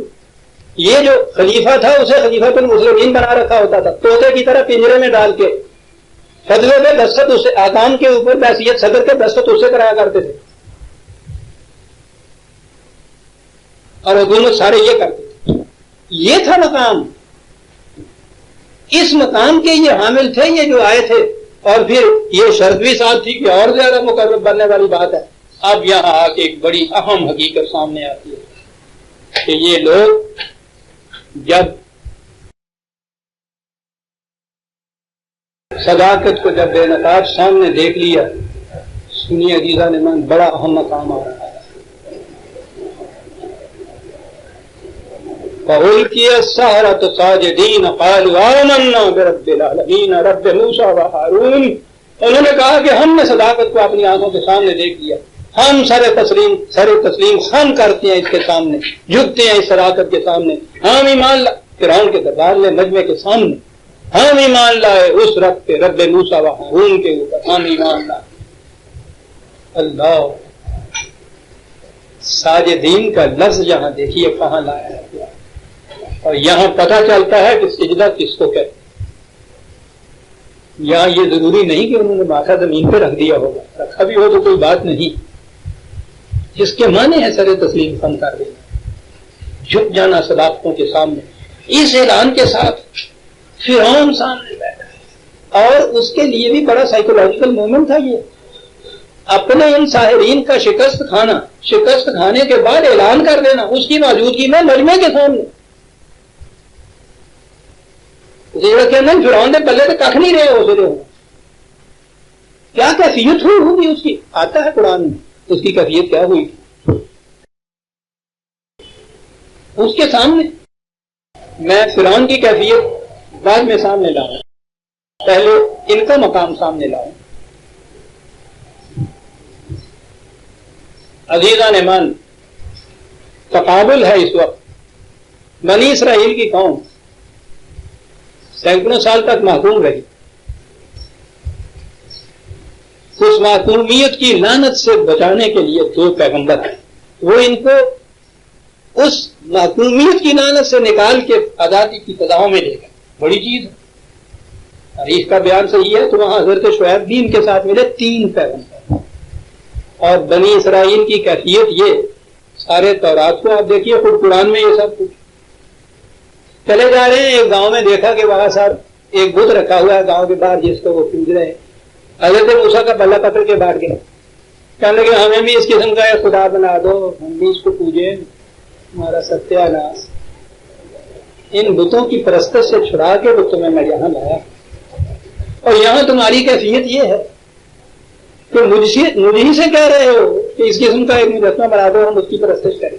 [SPEAKER 1] یہ جو خلیفہ تھا اسے خلیفۃ المسلمین بنا رکھا ہوتا تھا, طوطے کی طرح پنجرے میں ڈال کے. فتوے پہ دستخط اسے آکام کے اوپر بحیثیت صدر کے دستخط اسے کرایا کرتے تھے اور حکومت سارے یہ کرتے تھے. یہ تھا مقام. اس مقام کے یہ حامل تھے یہ جو آئے تھے. اور پھر یہ شرط بھی ساتھ تھی کہ اور زیادہ مقرب بننے والی بات ہے. اب یہاں آ کے ایک بڑی اہم حقیقت سامنے آتی ہے کہ یہ لوگ جب صداقت کو جب بے نقاب سامنے دیکھ لیا, سنیے عزیزان من, بڑا اہم مقام آ رہا ہے. فَأُلْقِيَ السَّحَرَةُ سَاجِدِينَ قَالُوا آمَنَّا بِرَبِّ الْعَالَمِينَ رَبِّ مُوسَىٰ وَهَارُونَ. انہوں نے کہا کہ ہم نے صداقت کو اپنی آنکھوں کے سامنے دیکھ لیا. ہم سر تسلیم خم کرتے ہیں اس کے سامنے, جھکتے ہیں اس صداقت کے سامنے. ہم ایمان فرعون کے دربار میں مجمع کے سامنے ہم ایمان لائے اس رب پہ, رب موسیٰ و ہارون کے اوپر ہم ایمان لائے. اللہ ساجدین کا لفظ یہاں دیکھیے کہاں لایا ہے, اور یہاں پتہ چلتا ہے کہ سجدہ کس کو کہتے ہیں. یہاں یہ ضروری نہیں کہ انہوں نے ماتھا زمین پہ رکھ دیا ہوگا, رکھا بھی ہو تو کوئی بات نہیں. جس کے معنی ہے سر تسلیم خم کر دینا, جھک جانا صداقتوں کے سامنے. اس اعلان کے ساتھ فرعون سامنے بیٹھا اور اس کے لیے بھی بڑا سائیکولوجیکل مومنٹ تھا یہ. اپنے ان ساحرین کا شکست کھانے کے بعد اعلان کر دینا اس کی موجودگی میں مجمع کے سامنے. نہیں فرعون نے پلے تو کھ نہیں رہے ہو سکے. کیا کیفیت ہوگی اس کی, آتا ہے قرآن میں اس کی کیفیت کیا ہوئی اس کے سامنے. میں فرعون کی کیفیت بعد میں سامنے لاؤں, پہلے ان کا مقام سامنے لاؤں. عزیزان من, تقابل ہے اس وقت. بنی اسرائیل کی قوم سینکڑوں سال تک محکوم رہی. اس محکومیت کی لعنت سے بچانے کے لیے 2 پیغمبر ہیں. وہ ان کو اس محکومیت کی لعنت سے نکال کے آزادی کی فضاؤں میں لے گئے. بڑی چیز ہے. تاریخ کا بیان صحیح ہے تو وہاں حضرت شعیب بھی ان کے ساتھ ملے 3 پیغمبر. اور بنی اسرائیل کی کیفیت یہ, سارے تورات کو آپ دیکھیے, خود قرآن میں یہ سب کچھ. چلے جا رہے ہیں ایک گاؤں میں, دیکھا کہ وہاں سر ایک بت رکھا ہوا ہے گاؤں کے باہر جس کو وہ پوج رہے ہیں. حضرت موسیٰ کا بلہ پکڑ کے بیٹھ گئے, کہنے لگے ہمیں بھی اس قسم کا ایک خدا بنا دو, ہم بھی اس کو پوجیں, ہمارا ستیہ ناس. ان بتوں کی پرستش سے چھڑا کے تو تمہیں میں یہاں لایا, اور یہاں تمہاری کیفیت یہ ہے کہ مجھے سے کہہ رہے ہو کہ اس قسم کا ایک مجسمہ بنا دو, ہم اس کی پرستش کریں.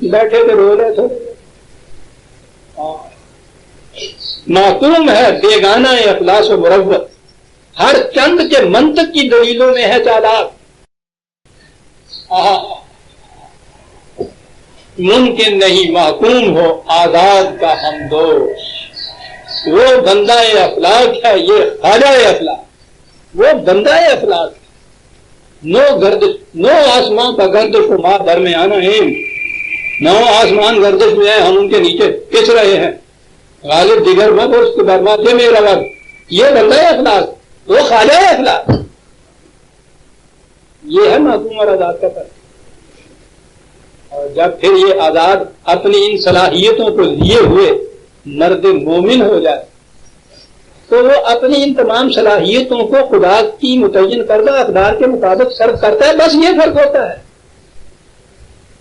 [SPEAKER 1] بیٹھے تھے رو رہے تھے. معقوم ہے بیگانہ اخلاص و مروت، ہر چند کے منطق کی دلیلوں میں ہے چالاک. ممکن نہیں معقوم ہو آزاد کا ہمدوش، وہ بندہ افلاک ہے یہ خواجہ افلاک، وہ بندہ افلاک. نو آسمان کا گردش و ماں درمیانہ ہے، 9 آسمان گردش میں ہے، ہم ان کے نیچے پس رہے ہیں. غالب دیگر میں اس کے برماتے میں روا، یہ بندہ افلاک، وہ خواجہ افلاک. یہ ہے معصوم اور آزاد کا فرق. اور جب پھر یہ آزاد اپنی ان صلاحیتوں کو لیے ہوئے مرد مومن ہو جائے تو وہ اپنی ان تمام صلاحیتوں کو خدا کی متعین کردہ اقدار کے مطابق صرف کرتا ہے. بس یہ فرق ہوتا ہے،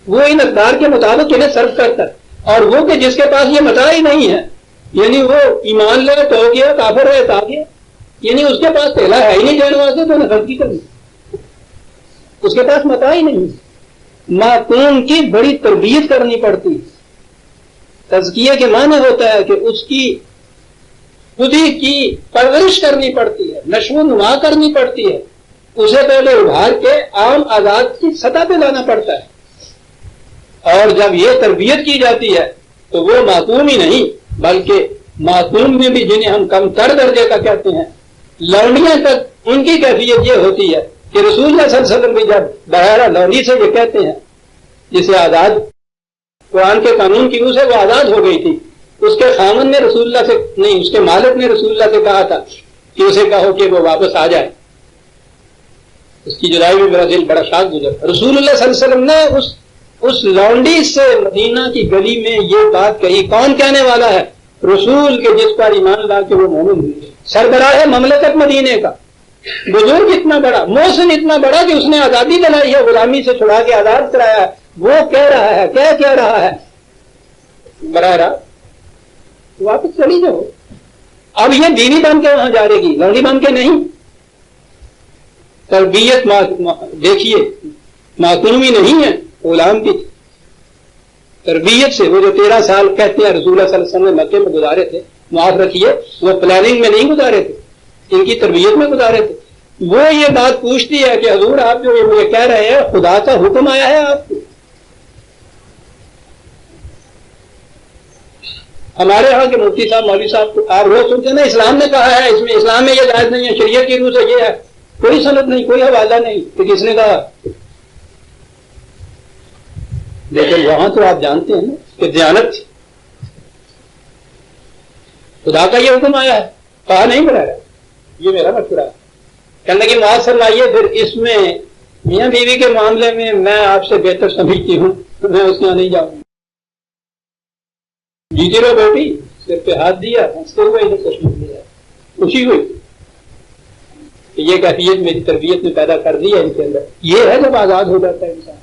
[SPEAKER 1] وہ ان اقدار کے مطابق انہیں صرف کرتا ہے. اور وہ کہ جس کے پاس یہ متاع ہی نہیں ہے، یعنی وہ ایمان لے تو ہو گیا، کافر ہے تو آ گیا، یعنی اس کے پاس پہلا ہے ہی نہیں دینے واسطے تو انہیں خرچ کی کرنی، اس کے پاس متاع ہی نہیں. معقوم کی بڑی تربیت کرنی پڑتی. تزکیہ کے معنی ہوتا ہے کہ اس کی خودی کی پرورش کرنی پڑتی ہے، نشو و نما کرنی پڑتی ہے، اسے پہلے ابھار کے عام آزاد کی سطح پہ لانا پڑتا ہے. اور جب یہ تربیت کی جاتی ہے تو وہ معصوم ہی نہیں بلکہ معصوم میں بھی جنہیں ہم کم تر درجے کا کہتے ہیں، لونڈیاں تک ان کی کیفیت یہ ہوتی ہے کہ رسول اللہ صلی اللہ علیہ وسلم بھی جب بحیرہ لونڈی سے یہ کہتے ہیں جسے آزاد قرآن کے قانون کی روح سے وہ آزاد ہو گئی تھی، اس کے خامن نے رسول اللہ سے نہیں، اس کے مالک نے رسول اللہ سے کہا تھا کہ اسے کہو کہ وہ واپس آ جائے. اس کی جدائی میں میرا دل بڑا شاد گزرا. رسول اللہ صلی اللہ علیہ وسلم نے اس لونڈی سے مدینہ کی گلی میں یہ بات کہی. کون کہنے والا ہے؟ رسول کے جس پر ایمان لا کے وہ مومن ہوئے، سربراہ ہے مملکت مدینے کا، بزرگ اتنا بڑا، محسن اتنا بڑا کہ اس نے آزادی دلائی ہے، غلامی سے چھڑا کے آزاد کرایا ہے. وہ کہہ رہا ہے، کیا کہہ رہا ہے؟ براہ راست واپس چلی جاؤ. اب یہ بیوی بن کے وہاں جا رہے گی، لونڈی بن کے نہیں. تربیت دیکھیے معصومی نہیں ہے، غلام کی تربیت سے. وہ جو 13 سال کہتے ہیں رسول اللہ صلی اللہ علیہ وسلم نے مکے میں گزارے تھے، معاف رکھیے وہ پلاننگ میں نہیں گزارے تھے، ان کی تربیت میں گزارے تھے. وہ یہ بات پوچھتی ہے کہ حضور آپ جو یہ کہہ رہے ہیں خدا کا حکم آیا ہے آپ کو. ہمارے ہاں کے مفتی صاحب مولوی صاحب آپ روز سنتے ہیں نا اسلام نے کہا ہے، اس میں اسلام میں یہ جائز نہیں ہے، شریعت کی روح سے یہ ہے. کوئی سند نہیں، کوئی حوالہ نہیں کہ کس نے کہا. لیکن وہاں تو آپ جانتے ہیں نا کہ دیانت خدا کا یہ حکم آیا ہے، کہا نہیں بنایا. یہ میرا مشورہ ہے. کہنے کی معاذ فرمائیے پھر اس میں میاں بیوی کے معاملے میں میں آپ سے بہتر سمجھتی ہوں، میں اس میں نہیں جاؤں. جیتی رہو بیٹی، سر پہ ہاتھ دیا، ہنستے ہوئے ادھر تشریف لیا، خوشی ہوئی کہ یہ کیفیت میری تربیت نے پیدا کر دی ہے ان کے اندر. یہ ہے جب آزاد ہو جاتا ہے انسان.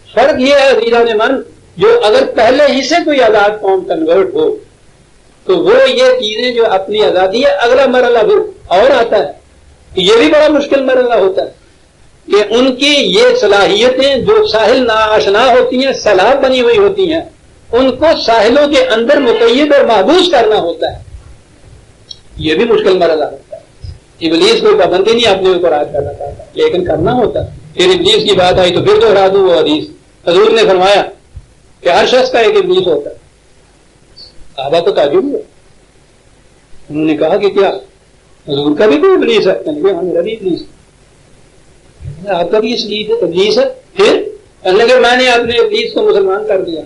[SPEAKER 1] فرق یہ ہے عزیزان من، جو اگر پہلے ہی سے کوئی آزاد قوم کنورٹ ہو تو وہ یہ چیزیں جو اپنی آزادی ہے، اگلا مرحلہ پھر اور آتا ہے. یہ بھی بڑا مشکل مرحلہ ہوتا ہے کہ ان کی یہ صلاحیتیں جو ساحل ناآشنا ہوتی ہیں، سیلاب بنی ہوئی ہوتی ہیں، ان کو ساحلوں کے اندر مقید اور محبوس کرنا ہوتا ہے. یہ بھی مشکل مرحلہ ہوتا ہے. ابلیس کوئی پابندی نہیں اپنے اوپر عائد کرنا چاہتا، لیکن کرنا ہوتا ہے. پھر ابلیس کی بات آئی تو پھر دوہرا دوں وہ حدیث. حضور نے فرمایا کہ ہر شخص کا ایک ابلیس ہوتا ہے. صحابہ کو تعجب ہوا. انہوں نے کہا کہ کیا حضور کا بھی کوئی ابلیس ہے؟ میرا بھی ابلیس ہے. آپ کا بھی ابلیس ہے؟ پھر کہنے لگے میں نے اپنے ابلیس کو مسلمان کر دیا.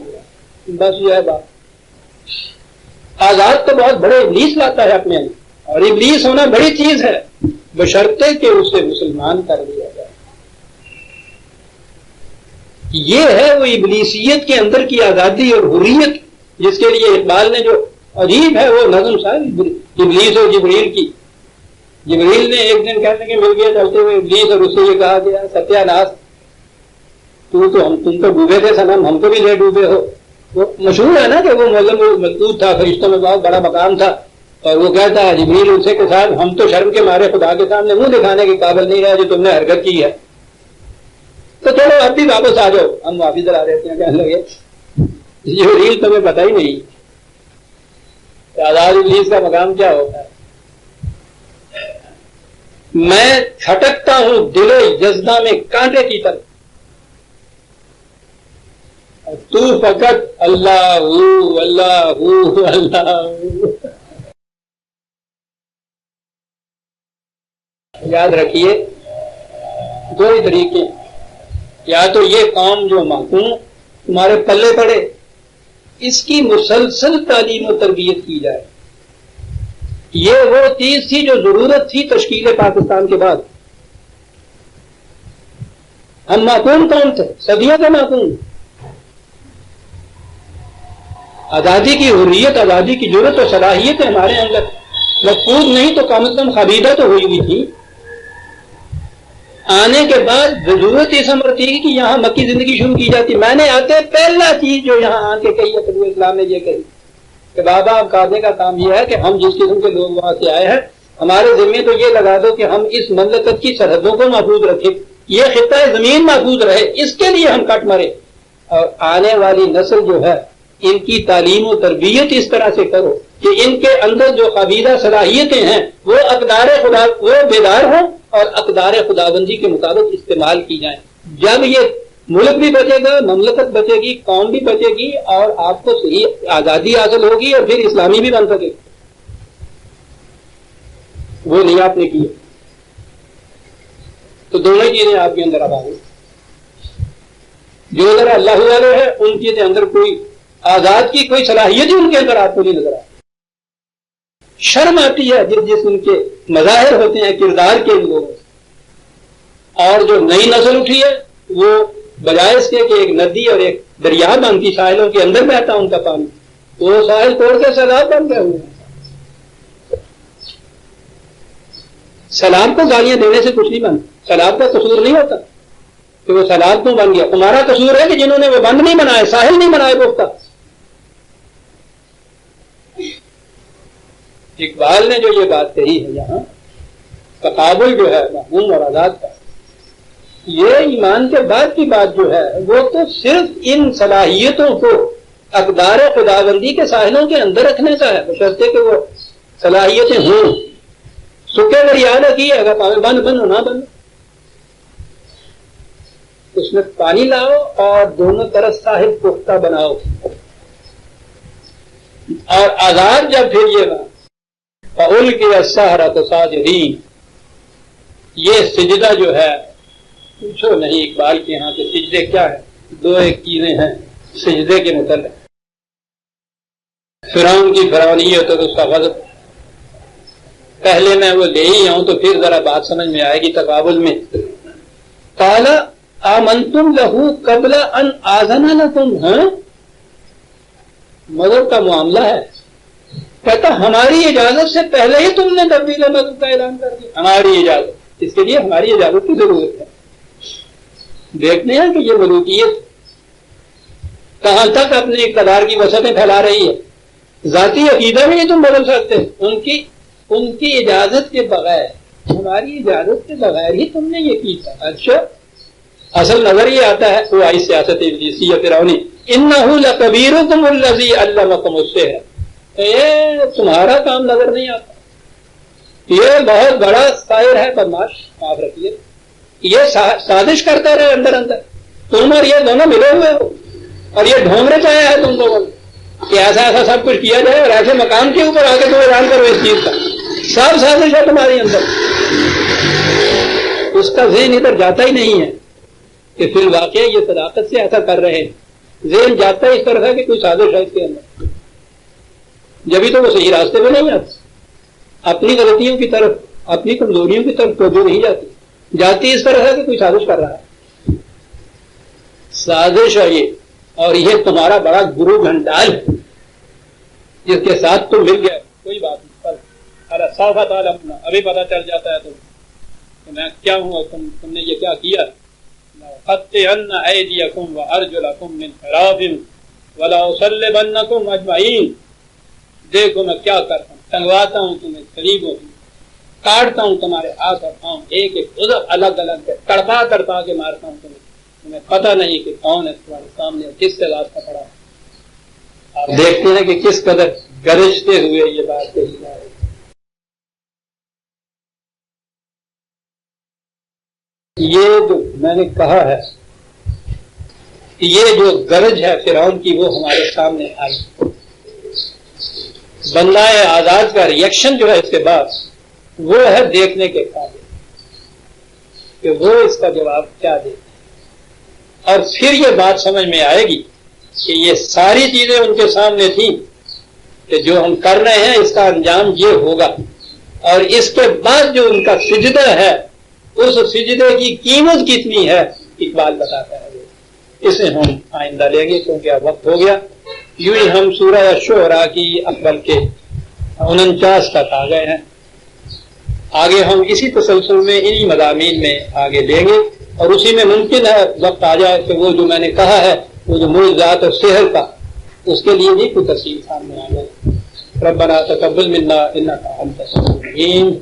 [SPEAKER 1] بس یہ ہے بات. آزاد تو بہت بڑے ابلیس لاتا ہے اپنے اندر، اور ابلیس ہونا بڑی چیز ہے بشرطے کہ اسے مسلمان کر دیا جائے. یہ ہے وہ ابلیسیت کے اندر کی آزادی اور حریت جس کے لیے اقبال نے جو عجیب ہے وہ نظم صاحب ابلیس اور جبریل کی. جبریل نے ایک دن کہنے کے مل گیا چلتے ہوئے ابلیس، اور اس سے یہ کہا گیا ستیہ ناس تم تو ڈوبے تھے صنم، ہم کو بھی لے ڈوبے ہو. وہ مشہور ہے نا کہ وہ معلم ملکوت تھا، فرشتوں میں بہت بڑا مقام تھا، اور وہ کہتا ہے جبریل ان سے کے ساتھ ہم تو شرم کے مارے خدا کے سامنے منہ دکھانے کے قابل نہیں رہے جو تم نے حرکت کی ہے. تو چلو اب بھی واپس آ جاؤ، ہم واپس آ رہتے ہیں. کہنے لگے یہ ریل تمہیں پتہ ہی نہیں آزاد ابلیس کا مقام کیا ہوتا ہے. میں کھٹکتا ہوں دل و جذبہ میں کانٹے کی طرف، تو فقط اللہ اللہ اللہ. یاد رکھیے دو ہی طریقے، یا تو یہ قوم جو محکوم تمہارے پلے پڑے اس کی مسلسل تعلیم و تربیت کی جائے. یہ وہ چیز تھی جو ضرورت تھی تشکیل پاکستان کے بعد. ہم محکوم کون تھے؟ صدیوں کے محکوم. آزادی کی حریت، آزادی کی ضرورت اور صلاحیت ہمارے اندر محفوظ نہیں تو کم از کم خابیدہ تو ہوئی تھی. آنے کے بعد ضرورت اس امر تھی کہ یہاں مکی زندگی شروع کی جاتی. میں نے آتے پہلا چیز جو یہاں آ کے کہی ہے طلوع اسلام نے یہ کہی کہ بابا اب کہنے کا کام یہ ہے کہ ہم جس قسم کے لوگ وہاں سے آئے ہیں ہمارے ذمے تو یہ لگا دو کہ ہم اس مملکت کی سرحدوں کو محفوظ رکھیں، یہ خطہ زمین محفوظ رہے، اس کے لیے ہم کٹ مرے. اور آنے والی نسل جو ہے ان کی تعلیم و تربیت اس طرح سے کرو کہ ان کے اندر جو قابیدہ صلاحیتیں ہیں وہ اقدار خدا وہ بیدار ہوں اور اقدار خداوندی کے مطابق استعمال کی جائیں. جب یہ ملک بھی بچے گا، مملکت بچے گی، قوم بھی بچے گی اور آپ کو صحیح آزادی حاصل ہوگی اور پھر اسلامی بھی بن سکے. وہ نہیں آپ نے کی. تو دونوں چیزیں آپ کے اندر اب آ گئی. جو ذرا اللہ والے ہیں ان کے اندر کوئی آزاد کی کوئی صلاحیت ہی ان کے اندر آپ کو نہیں نظر آتی. شرم آتی ہے جس ان کے مظاہر ہوتے ہیں کردار کے ان لوگوں سے. اور جو نئی نسل اٹھی ہے وہ بجائے اس کے کہ ایک ندی اور ایک دریا بنتی ساحلوں کے اندر بہتا ان کا پانی، وہ ساحل توڑ کے سیلاب بن گئے ہوئے ہیں. سیلاب کو گالیاں دینے سے کچھ نہیں بنتا. سیلاب کا قصور نہیں ہوتا کہ وہ سیلاب کیوں بن گیا. تمہارا قصور ہے کہ جنہوں نے وہ بند نہیں بنائے، ساحل نہیں بنائے پختہ. اقبال نے جو یہ بات کہی ہے یہاں تقابل جو ہے محکوم اور آزاد کا، یہ ایمان کے بعد کی بات جو ہے وہ تو صرف ان صلاحیتوں کو اقدار خداوندی کے ساحلوں کے اندر رکھنے کا ہے، بشرطے کہ وہ صلاحیتیں ہوں. سکے دریا کی اگر پاوے بند بند نہ بند، اس میں پانی لاؤ اور دونوں طرف ساحل پختہ بناؤ. اور آزاد جب پھر یہ بات فَأُلْقِيَ السَّحَرَةُ سَاجِدِينَ، یہ سجدہ جو ہے پوچھو نہیں اقبال کے ہاں کہ سجدے کیا ہے. دو ایک چیزیں ہیں سجدے کے متعلق. فرعون کی فرعونیت اور اس کا غضب، پہلے میں وہ لے ہی آؤں تو پھر ذرا بات سمجھ میں آئے گی تقابل میں. قَالَ آمَنْتُمْ لَهُ قَبْلَ أَنْ آذَنَ لَكُمْ. ہاں مذہب کا معاملہ ہے. کہتا ہماری اجازت سے پہلے ہی تم نے تبدیل مذہب کا اعلان کر دیا. ہماری اجازت، اس کے لیے ہماری اجازت کی ضرورت ہے. دیکھتے ہیں کہ یہ ملوکیت کہاں تک اپنے اقتدار کی وسعتیں پھیلا رہی ہے. ذاتی عقیدہ بھی نہیں تم بدل سکتے ان کی اجازت کے بغیر، ہماری اجازت کے بغیر ہی تم نے یہ کیا. اچھا اصل نظر یہ آتا ہے وہ آئی سیاست ابلیسیہ فرعونی. انہ لکبیرکم الذی علمکم السحر، یہ تمہارا کام نظر نہیں آتا. یہ بہت بڑا شاعر ہے بدماش، معاف رکھیے. یہ سازش کرتا رہے اندر اندر. تم اور یہ دونوں ملے ہوئے ہو اور یہ ڈھونگنے چاہے ہے تم لوگوں کہ ایسا ایسا سب کچھ کیا جائے اور ایسے مقام کے اوپر آ کے تم اعلان کرو اس چیز کا. سب سازش ہے تمہارے اندر. اس کا ذہن ادھر جاتا ہی نہیں ہے کہ فی الواقع یہ صداقت سے ایسا کر رہے ہیں. ذہن جاتا ہے اس طرح ہے کہ کوئی سازش ہے اس کے اندر، جبھی تو وہ صحیح راستے پہ نہیں آتے. اپنی غلطیوں کی طرف، اپنی کمزوریوں کی طرف توجہ نہیں جاتی اس طرح ہے کہ کوئی سازش کر رہا ہے. سازش ہے یہ، اور یہ تمہارا بڑا گرو گھنٹال ہے جس کے ساتھ تم مل گئے. کوئی بات نہیں، صافت عالم ابھی پتہ چل جاتا ہے تو میں کیا ہوں اور تم نے یہ کیا کیا. قطعن ایدیکم وارجلکم من خلاف ولأصلبنکم اجمعین. دیکھو میں کیا کرتا ہوں، ٹنگواتا ہوں تمہیں قریبوں میں، کاٹتا ہوں تمہارے ہاتھ اور پاؤں ایک ایک عضو الگ الگ تڑپا تڑپا کے مارتا ہوں تمہیں. تمہیں پتہ نہیں کہ کون ہے تمہارے سامنے اور کس سے راستہ پڑا ہے. آپ دیکھتے ہیں کہ کس قدر گرجتے ہوئے یہ بات کہی جا رہی ہے. یہ جو میں نے کہا ہے کہ یہ جو گرج ہے فرعون کی وہ ہمارے سامنے آئی. بندہ آزاد کا ریئیکشن جو ہے اس کے بعد وہ ہے دیکھنے کے قابل کہ وہ اس کا جواب کیا دے. اور پھر یہ بات سمجھ میں آئے گی کہ یہ ساری چیزیں ان کے سامنے تھیں کہ جو ہم کر رہے ہیں اس کا انجام یہ ہوگا. اور اس کے بعد جو ان کا سجدہ ہے اس سجدے کی قیمت کتنی ہے اقبال بتاتا ہے. اسے ہم آئندہ لیں گے کیونکہ اب وقت ہو گیا. یوں ہی ہم سورہ شعراء کی اول کے 49 تک آ گئے ہیں. آگے ہم اسی تسلسل میں انہی مضامین میں آگے لیں گے اور اسی میں ممکن ہے وقت آ جائے کہ وہ جو میں نے کہا ہے وہ جو معجزات اور سحر کا اس کے لیے بھی کوئی تفصیل سامنے آ جائے. ربنا تقبل منا انک انت السمیع العلیم.